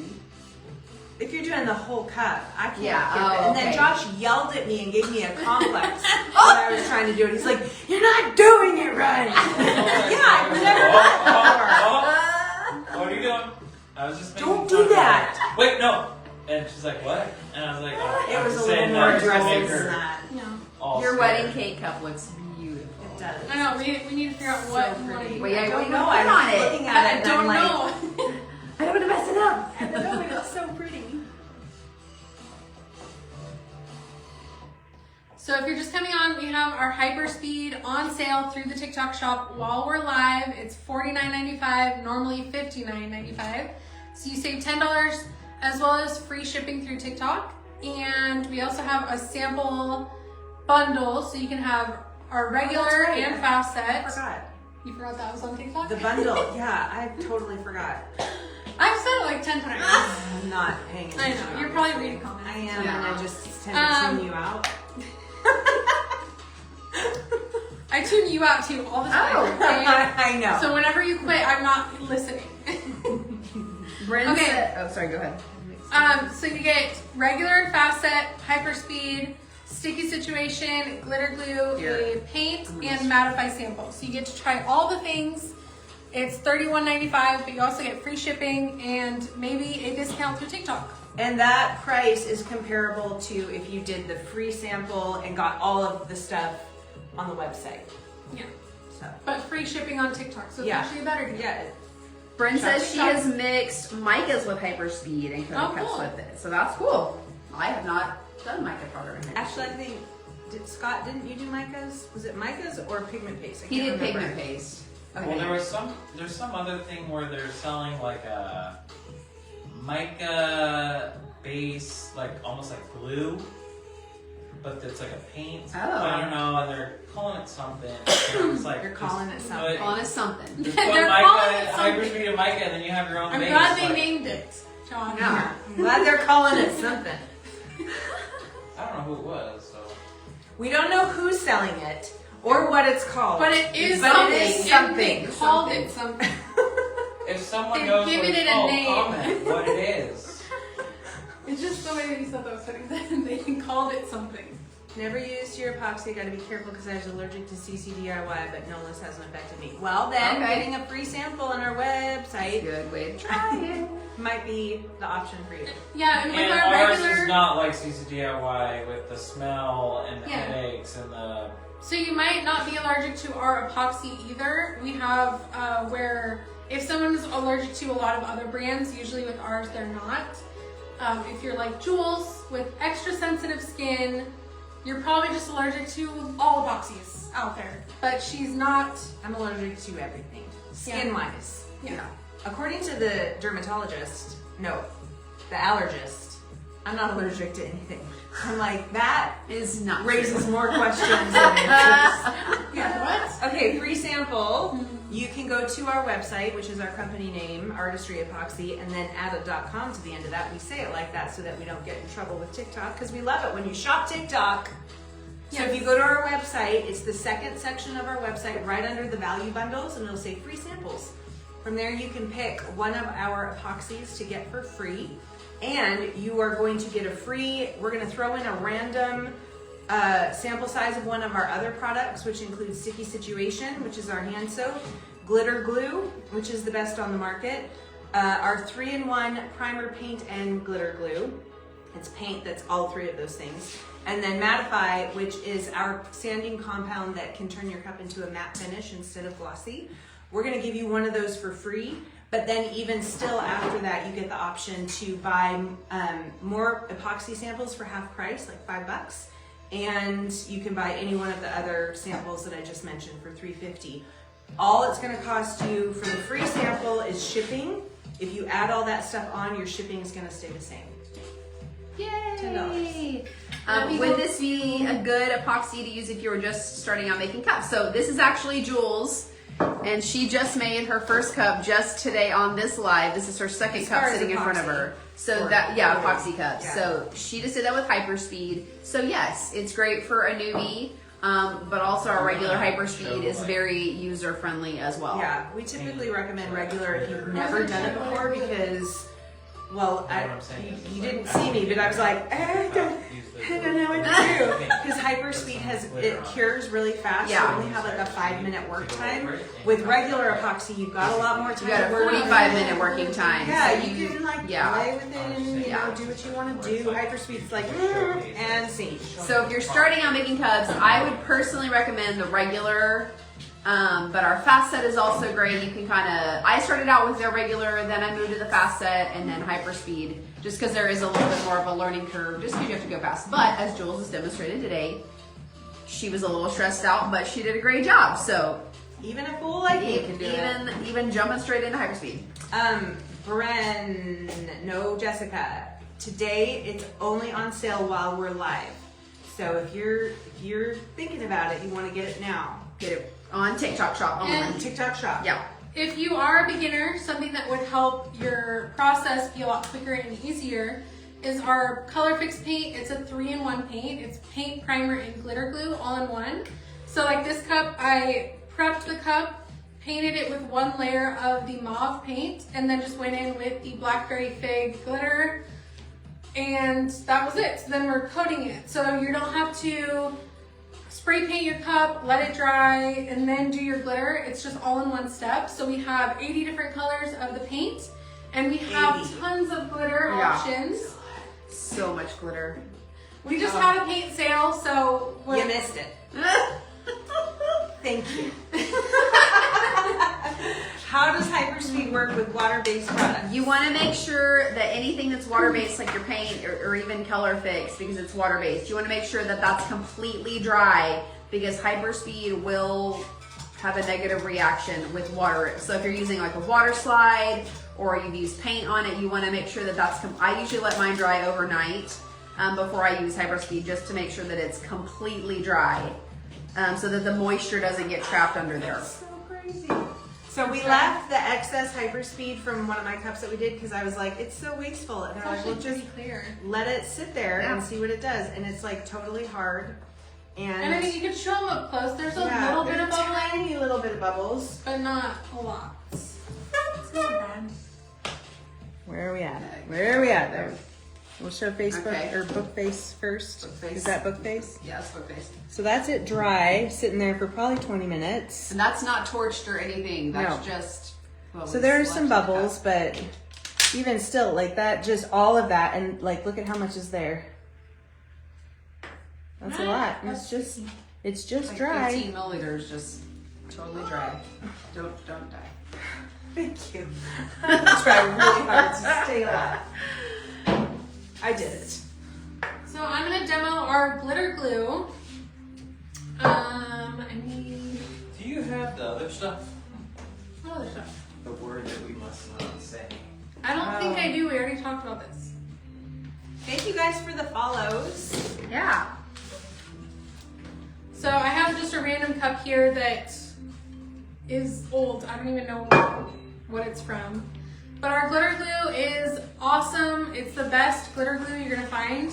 If you're doing the whole cup, I can't Yeah, get it. oh, And then okay. Josh yelled at me and gave me a complex when I was trying to do it. He's like, "You're not doing it right." Yeah, I've never done What are you doing? I was just making Don't fun do of her. that. Wait, no. And she's like, what? And I was like, oh, it I was was a little saying more that to make aggressive than her that. No. all Your scared. wedding cake cup looks beautiful. It does. I know, we need to figure out what So you want to pretty. do. Wait, I I don't don't know. know. I'm on it. looking at it I and don't I'm like, know. I don't want to mess it up. I don't know, it's so pretty. So if you're just coming on, we have our Hyperspeed on sale through the TikTok shop while we're live. It's $49.95, normally $59.95. So you save $10 as well as free shipping through TikTok. And we also have a sample bundle, so you can have our regular right. and fast I set. forgot. You forgot that was on TikTok? The bundle, yeah, I totally forgot. I've said it like 10 times. I'm not paying I attention. know, you're probably reading comments. I am, Yeah. and I just tend to tune you out. I tune you out too all the time. Oh. okay? I know. So whenever you quit, I'm not listening. Bryn Okay. said, oh, sorry, go ahead. So you get regular and fast set, Hyperspeed, sticky situation, glitter glue, Here. a paint, and mattify sample. So you get to try all the things. It's $31.95, but you also get free shipping and maybe a discount through TikTok. And that price is comparable to if you did the free sample and got all of the stuff on the website. Yeah. So But free shipping on TikTok, so it's Yeah. actually a better deal. yeah, Bryn Shop, says she shop. has mixed micas with Hyperspeed and Oh, Cody cups cool. with it. So that's cool. I have not done mica powder in Hyperspeed. actually, I think Scott, didn't you do micas? Was it micas or pigment paste? I He can't did remember. pigment paste. Okay. Well, there's some other thing where they're selling like a mica base, like almost like glue, but it's like a paint. Oh. I don't know, and they're calling it something. And I was like, You're calling it just something. Calling us something. Just put They're mica, calling it something. Hyperspeed and mica, and then you have your own I'm base. glad they like- named it, John. Yeah, I'm glad they're calling it something. I don't know who it was, so. We don't know who's selling it or what it's called. But it is But something. it is something. They called it something. If someone They've knows what given it's it a called, name. comment what it is. It's just the way that you said that was funny. They called it something. Never used your epoxy. Got to be careful because I was allergic to CCDIY, but no less hasn't affected me. Well, then Okay. getting a free sample on our website Good way to try it. might be the option for you. Yeah, and with And our ours regular. is not like CCDIY with the smell and the Yeah. headaches and the. So you might not be allergic to our epoxy either. We have where if someone's allergic to a lot of other brands, usually with ours they're not. If you're like Jules with extra sensitive skin, you're probably just allergic to all epoxies out there. But she's not. I'm allergic to everything, skin-wise. Yeah. According to the dermatologist, no, the allergist, I'm not allergic to anything. I'm like, that Is not raises true. more questions than answers. Yeah. What? Okay, free sample. You can go to our website, which is our company name, Artistry Epoxy, and then add a .com to the end of that. We say it like that so that we don't get in trouble with TikTok, because we love it when you shop TikTok. So if you go to our website, it's the second section of our website, right under the value bundles, and it'll say free samples. From there, you can pick one of our epoxies to get for free, and you are going to get a free, we're going to throw in a random sample size of one of our other products, which includes Sticky Situation, which is our hand soap, Glitter Glue, which is the best on the market, our 3-in-1 primer, paint, and glitter glue. It's paint that's all three of those things. And then Mattify, which is our sanding compound that can turn your cup into a matte finish instead of glossy. We're gonna give you one of those for free, but then even still after that, you get the option to buy more epoxy samples for half price, like $5. And you can buy any one of the other samples that I just mentioned for $3.50. All it's gonna cost you for the free sample is shipping. If you add all that stuff on, your shipping is gonna stay the same. Yay! $10. Would this be a good epoxy to use if you were just starting out making cups? So this is actually Jules, and she just made her first cup just today on this live. This is her second As cup far as sitting in front of epoxy. her. So Or- that, yeah, or- epoxy cups. yeah. So she just did that with Hyperspeed. So yes, it's great for a newbie, but also our regular Hyperspeed is very user friendly as well. Yeah, we typically recommend regular if you've never done it before, because Well, You know what I'm saying? you didn't see me, but I was like, I don't know what to do. Because Hyperspeed it cures really fast. Yeah. You only have like a 5-minute work time. With regular epoxy, you've got a lot more time. You got a to work on it. 45-minute working time. Yeah, so you can like yeah. play with it and you Yeah. know do what you want to do. Hyperspeed's like and see. So if you're starting out making cups, I would personally recommend the regular. But our fast set is also great. You can I started out with their regular, then I moved to the fast set, and then Hyperspeed, just because there is a little bit more of a learning curve, just because you have to go fast. But as Jules has demonstrated today, she was a little stressed out, but she did a great job. So Even a fool like me can do it. even jumping straight into Hyperspeed. Bren, no Jessica. Today it's only on sale while we're live. So if you're thinking about it, you want to get it now. Get it on TikTok shop only. And- TikTok shop. Yeah. If you are a beginner, something that would help your process be a lot quicker and easier is our Color Fix paint. It's a 3-in-1 paint. It's paint, primer, and glitter glue all in one. So like this cup, I prepped the cup, painted it with 1 layer of the mauve paint, and then just went in with the blackberry fig glitter, and that was it. So then we're coating it. So you don't have to spray paint your cup, let it dry, and then do your glitter. It's just all in one step. So we have 80 different colors of the paint, and we have 80. tons of glitter Yeah. options. So much glitter. We just had a paint sale, so You missed it. Thank you. How does Hyperspeed work with water-based products? You want to make sure that anything that's water-based, like your paint or even Color Fix, because it's water-based, you want to make sure that that's completely dry, because Hyperspeed will have a negative reaction with water. So if you're using like a water slide or you've used paint on it, you want to make sure that that's, I usually let mine dry overnight before I use Hyperspeed, just to make sure that it's completely dry, so that the moisture doesn't get trapped under there. So crazy. So we left the excess Hyperspeed from one of my cups that we did because I was like, it's so wasteful. And it's they're like, actually well, just pretty clear. let it sit there Yeah. and see what it does. And it's like totally hard. And I mean, you can show them up close. There's a yeah, little bit there's of bubbling, tiny little bit of bubbles. but not a lot. It's not bad. Where are we at? Where are we at there? We'll show Facebook Okay. or Bookface first. Bookface. Is that Bookface? Yeah, it's book-based. So that's it dry, sitting there for probably 20 minutes. And that's not torched or anything. That's No. just. what So was there are some left in the bubbles, but even still, like that, just all of that, and like look at how much is there. That's a lot. It's just Like dry. 15 milliliters, just totally dry. Don't die. Thank you. I try really hard to stay alive. I did it. So I'm gonna demo our glitter glue. I need Do you have the other stuff? what other stuff? The word that we must not say. I don't think I do. We already talked about this. Thank you guys for the follows. Yeah. So I have just a random cup here that is old. I don't even know what it's from. But our glitter glue is awesome. It's the best glitter glue you're gonna find.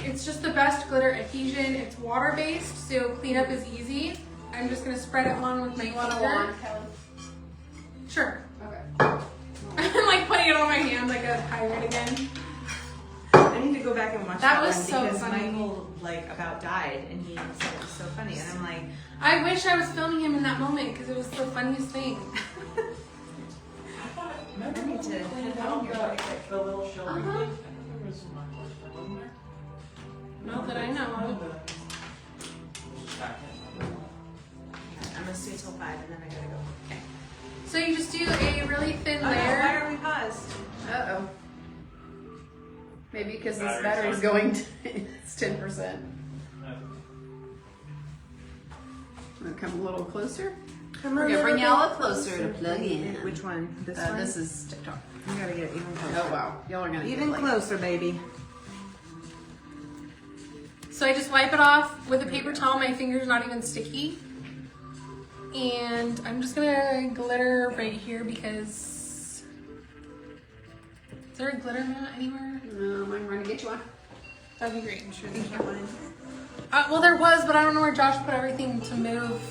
It's just the best glitter adhesion. It's water-based, so cleanup is easy. I'm just gonna spread it on with my water. Sure. Okay. I'm like putting it on my hand like a pirate again. I need to go back and watch That that was one so because funny. Michael like about died and he said it was so funny and I'm like, I wish I was filming him in that moment because it was the funniest thing. I need to head home here really quick. The little show we Uh-huh. did. I think there was my question, wasn't there? Not that I know of. I'm gonna stay till 5 and then I gotta go. Okay. So you just do a really thin Why layer. are we paused? Uh-oh. Maybe because this Battery's battery's going to, it's 10%. Wanna come a little closer? Come We're gonna bring you all closer to plug in. Which one? This one? This is TikTok. You gotta get even closer. Oh wow. Y'all are gonna Even get, like, closer, baby. So I just wipe it off with a paper towel. My finger's not even sticky. And I'm just gonna glitter right here because... Is there a glitter mat anywhere? I'm gonna get you one. That'd be great. I'm sure there's one. Well, there was, but I don't know where Josh put everything to move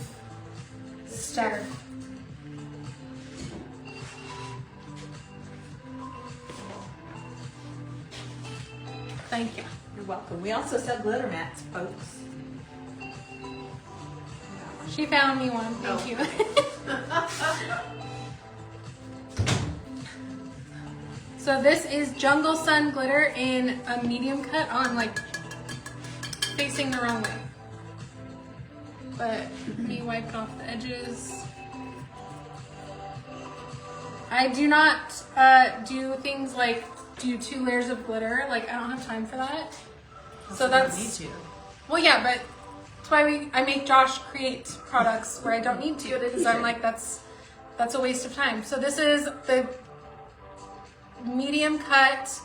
stuff. Thank you. You're welcome. We also sell glitter mats, folks. She found me one. Thank you. So this is Jungle Sun glitter in a medium cut. Oh, I'm like facing the wrong way. But me wiped off the edges. I do not do things like do 2 layers of glitter. Like I don't have time for that. So that's need to. well, yeah, but that's why I make Josh create products where I don't need to, because I'm like that's a waste of time. So this is the medium cut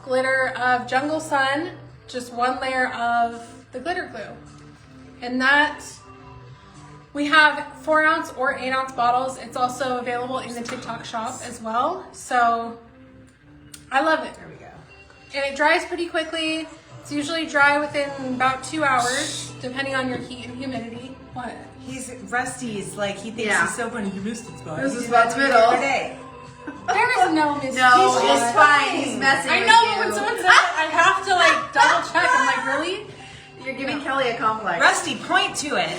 glitter of Jungle Sun, just 1 layer of the glitter glue, and that we have 4 ounce or 8 ounce bottles. It's also available in the TikTok shop as well. So I love it. There we go. And it dries pretty quickly. It's usually dry within about 2 hours, depending on your heat and humidity. What? Rusty's like, he thinks Yeah. he's so funny. He missed his spot. This He is did that what's to me the middle. other day. There is no mistake. No, He's it's just fine. fine. He's messing I with know, you. but when someone says it, I have to like double check. I'm like, really? You're giving Kelly a complex. Rusty, point to it.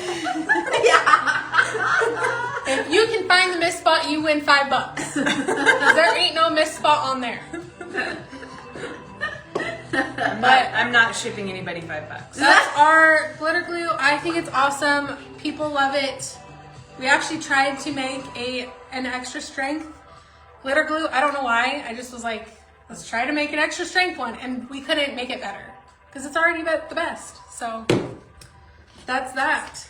If you can find the missed spot, you win $5. 'Cause there ain't no missed spot on there. I'm not shipping anybody $5. That's our glitter glue. I think it's awesome. People love it. We actually tried to make an extra strength glitter glue. I don't know why. I just was like, let's try to make an extra strength one, and we couldn't make it better because it's already the best. So that's that.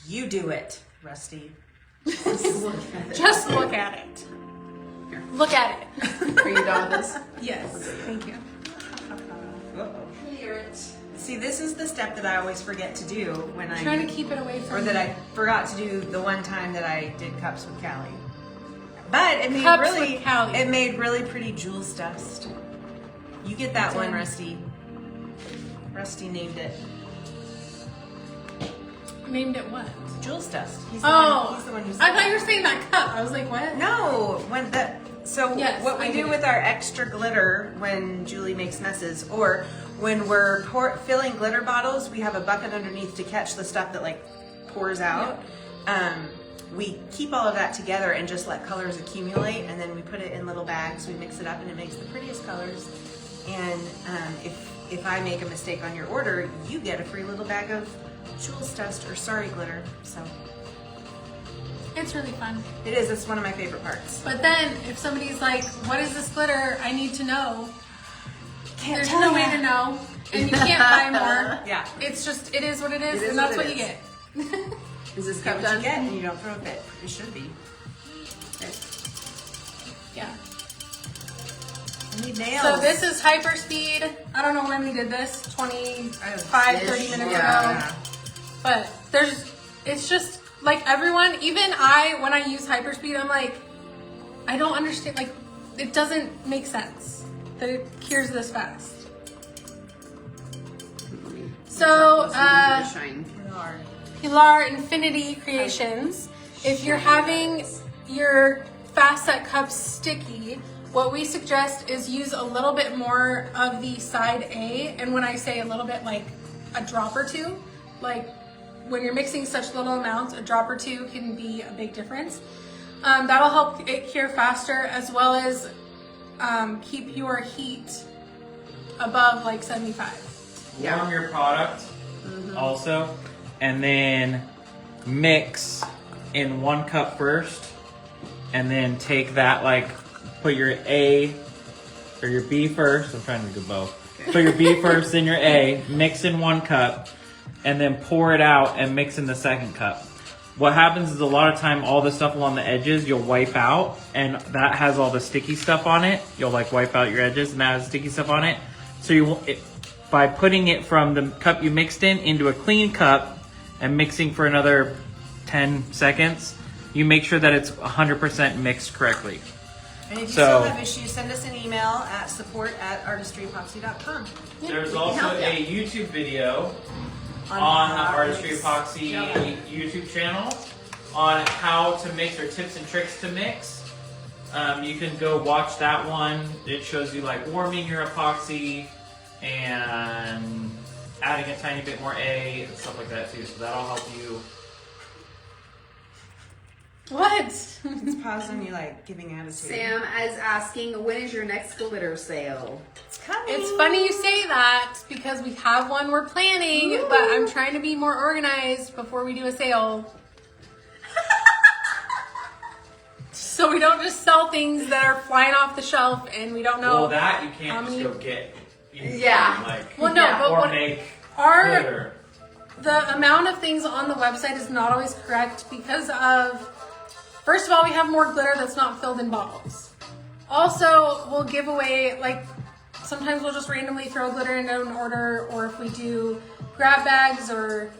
You do it, Rusty. Just look at it. Look at it. Are you done with this? Yes. Thank you. Clear it. See, this is the step that I always forget to do when I'm trying to keep it away from or that I forgot to do the one time that I did cups with Callie. But it made Cups really, with Callie. it made really pretty jewels dust. You get that one, did. Rusty. Rusty named it Named it what? Jules dust. He's Oh, he's the one who said I thought you were that. saying that cup. I was like, what? No, when that. So Yes, what we I do get with it. our extra glitter when Julie makes messes, or when we're filling glitter bottles, we have a bucket underneath to catch the stuff that like pours out. We keep all of that together and just let colors accumulate, and then we put it in little bags. We mix it up, and it makes the prettiest colors. And if I make a mistake on your order, you get a free little bag of Jules dust or sorry glitter. So It's really fun. it is. It's one of my favorite parts. But then, if somebody's like, what is this glitter? I need to know. Can't There's tell no ya. way to know. And you can't buy more. Yeah. It's just, it is what it is, It is and that's what what it you is. get. Is this Get cup what done? you get, and you don't throw a fit. It should be. Yeah. I need nails. So this is Hyperspeed. I don't know when we did this, 25, 30 minutes Yeah. ago. But it's just like everyone, even when I use Hyperspeed, I'm like, I don't understand, like, it doesn't make sense that it cures this fast. So, Shine. Pilar Infinity Creations. If you're having your fast set cups sticky, what we suggest is use a little bit more of the side A. And when I say a little bit, like a drop or two, like when you're mixing such little amounts, a drop or two can be a big difference. That'll help it cure faster, as well as keep your heat above like 75. Warm your product also, and then mix in 1 cup first, and then take that, like, put your A or your B first. I'm trying to do both. Put your B first, then your A, mix in 1 cup, and then pour it out and mix in the 2nd cup. What happens is a lot of time all the stuff along the edges you'll wipe out, and that has all the sticky stuff on it. You'll like wipe out your edges, and that has sticky stuff on it. So by putting it from the cup you mixed in into a clean cup and mixing for another 10 seconds, you make sure that it's 100% mixed correctly. And if you So- still have issues, send us an email at support@artistryepoxy.com. There's we can also help ya. a YouTube video on the Artistry Epoxy YouTube channel on how to mix, or tips and tricks to mix. You can go watch that one. It shows you like warming your epoxy, and adding a tiny bit more A and stuff like that too. So that'll help you. What? It's paused on you like giving attitude. Sam is asking, when is your next glitter sale? It's coming. It's funny you say that because we have one we're planning, but I'm trying to be more organized before we do a sale. So we don't just sell things that are flying off the shelf and we don't know. Well, that you how can't just many- go get. You Yeah. Like, Well, no, Yeah. but or what make our glitter. the amount of things on the website is not always correct because of, first of all, we have more glitter that's not filled in bottles. Also, we'll give away, like, sometimes we'll just randomly throw glitter into an order, or if we do grab bags or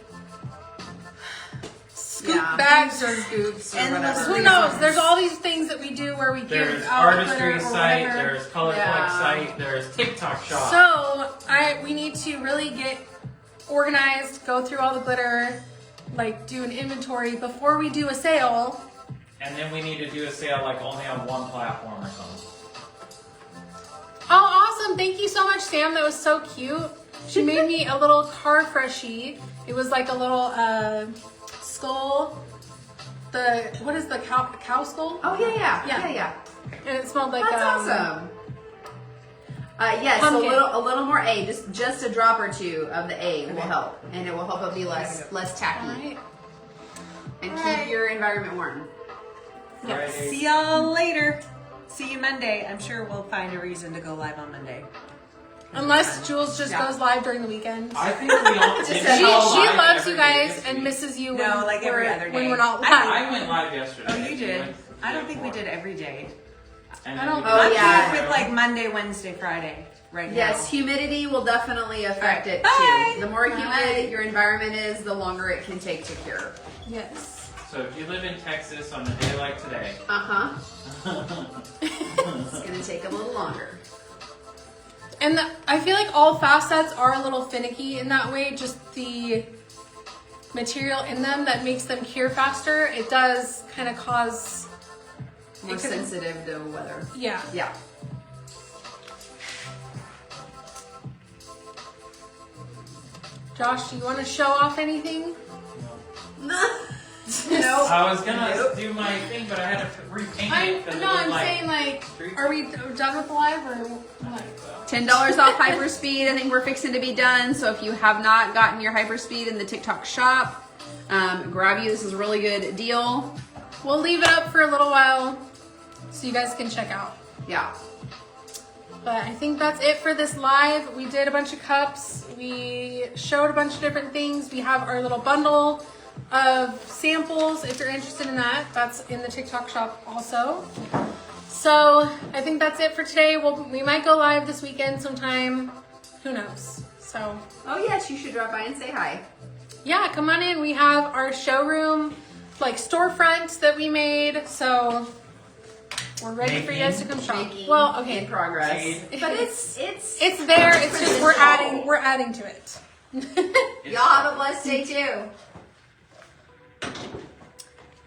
scoop Yeah. bags or Scoops or Endless whatever. who knows? There's all these things that we do where we There's give out glitter artistry or site, whatever. there's color Yeah. collect site, there's TikTok shop. So we need to really get organized, go through all the glitter, like do an inventory before we do a sale. And then we need to do a sale like only on one platform or something. Oh, awesome! Thank you so much, Sam. That was so cute. She made me a little car freshie. It was like a little skull. What is the cow skull? Oh, yeah. And it smelled like That's awesome. Yes, pumpkin. a little more A, just a drop or two of the A will help, and it will help it be less tacky Alright. and Alright. keep your environment warm. Yes. Friday. See y'all later. See you Monday. I'm sure we'll find a reason to go live on Monday. Unless Jules just Yeah. goes live during the weekend. I think we all did. She- we She all live loves every you day guys this and week. misses you No, when, like every other when day. we're not I- live. I went live yesterday. Oh, you did? went the I don't day think we before. did every day. And I then don't- we Oh, did- yeah. With like Monday, Wednesday, Friday right now. Yes, humidity will definitely affect Alright. it Bye. too. The more Bye. humid your environment is, the longer it can take to cure. Yes. So if you live in Texas on a day like today, It's gonna take a little longer. And I feel like all fast sets are a little finicky in that way. Just the material in them that makes them cure faster. It does kind of cause. More It could- sensitive to weather. Yeah. Yeah. Josh, do you want to show off anything? No. I was gonna Nope. do my thing, but I had to repaint it because it I'm looked like. saying like, street- are we done with the live or what? $10 off Hyperspeed. I think we're fixing to be done. So if you have not gotten your Hyperspeed in the TikTok shop, grab you. This is a really good deal. We'll leave it up for a little while so you guys can check out. Yeah. But I think that's it for this live. We did a bunch of cups. We showed a bunch of different things. We have our little bundle of samples. If you're interested in that, that's in the TikTok shop also. So I think that's it for today. We might go live this weekend sometime. Who knows? So Oh yes, you should drop by and say hi. yeah, come on in. We have our showroom, like storefront that we made. So we're ready for you guys to come shop. Making Well, in okay, progress. Made. But it's it's there. It's just we're adding to it. y'all have a blessed day too.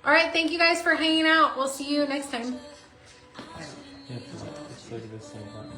All right, thank you guys for hanging out. We'll see you next time. Yeah, 'cause it's like this little button.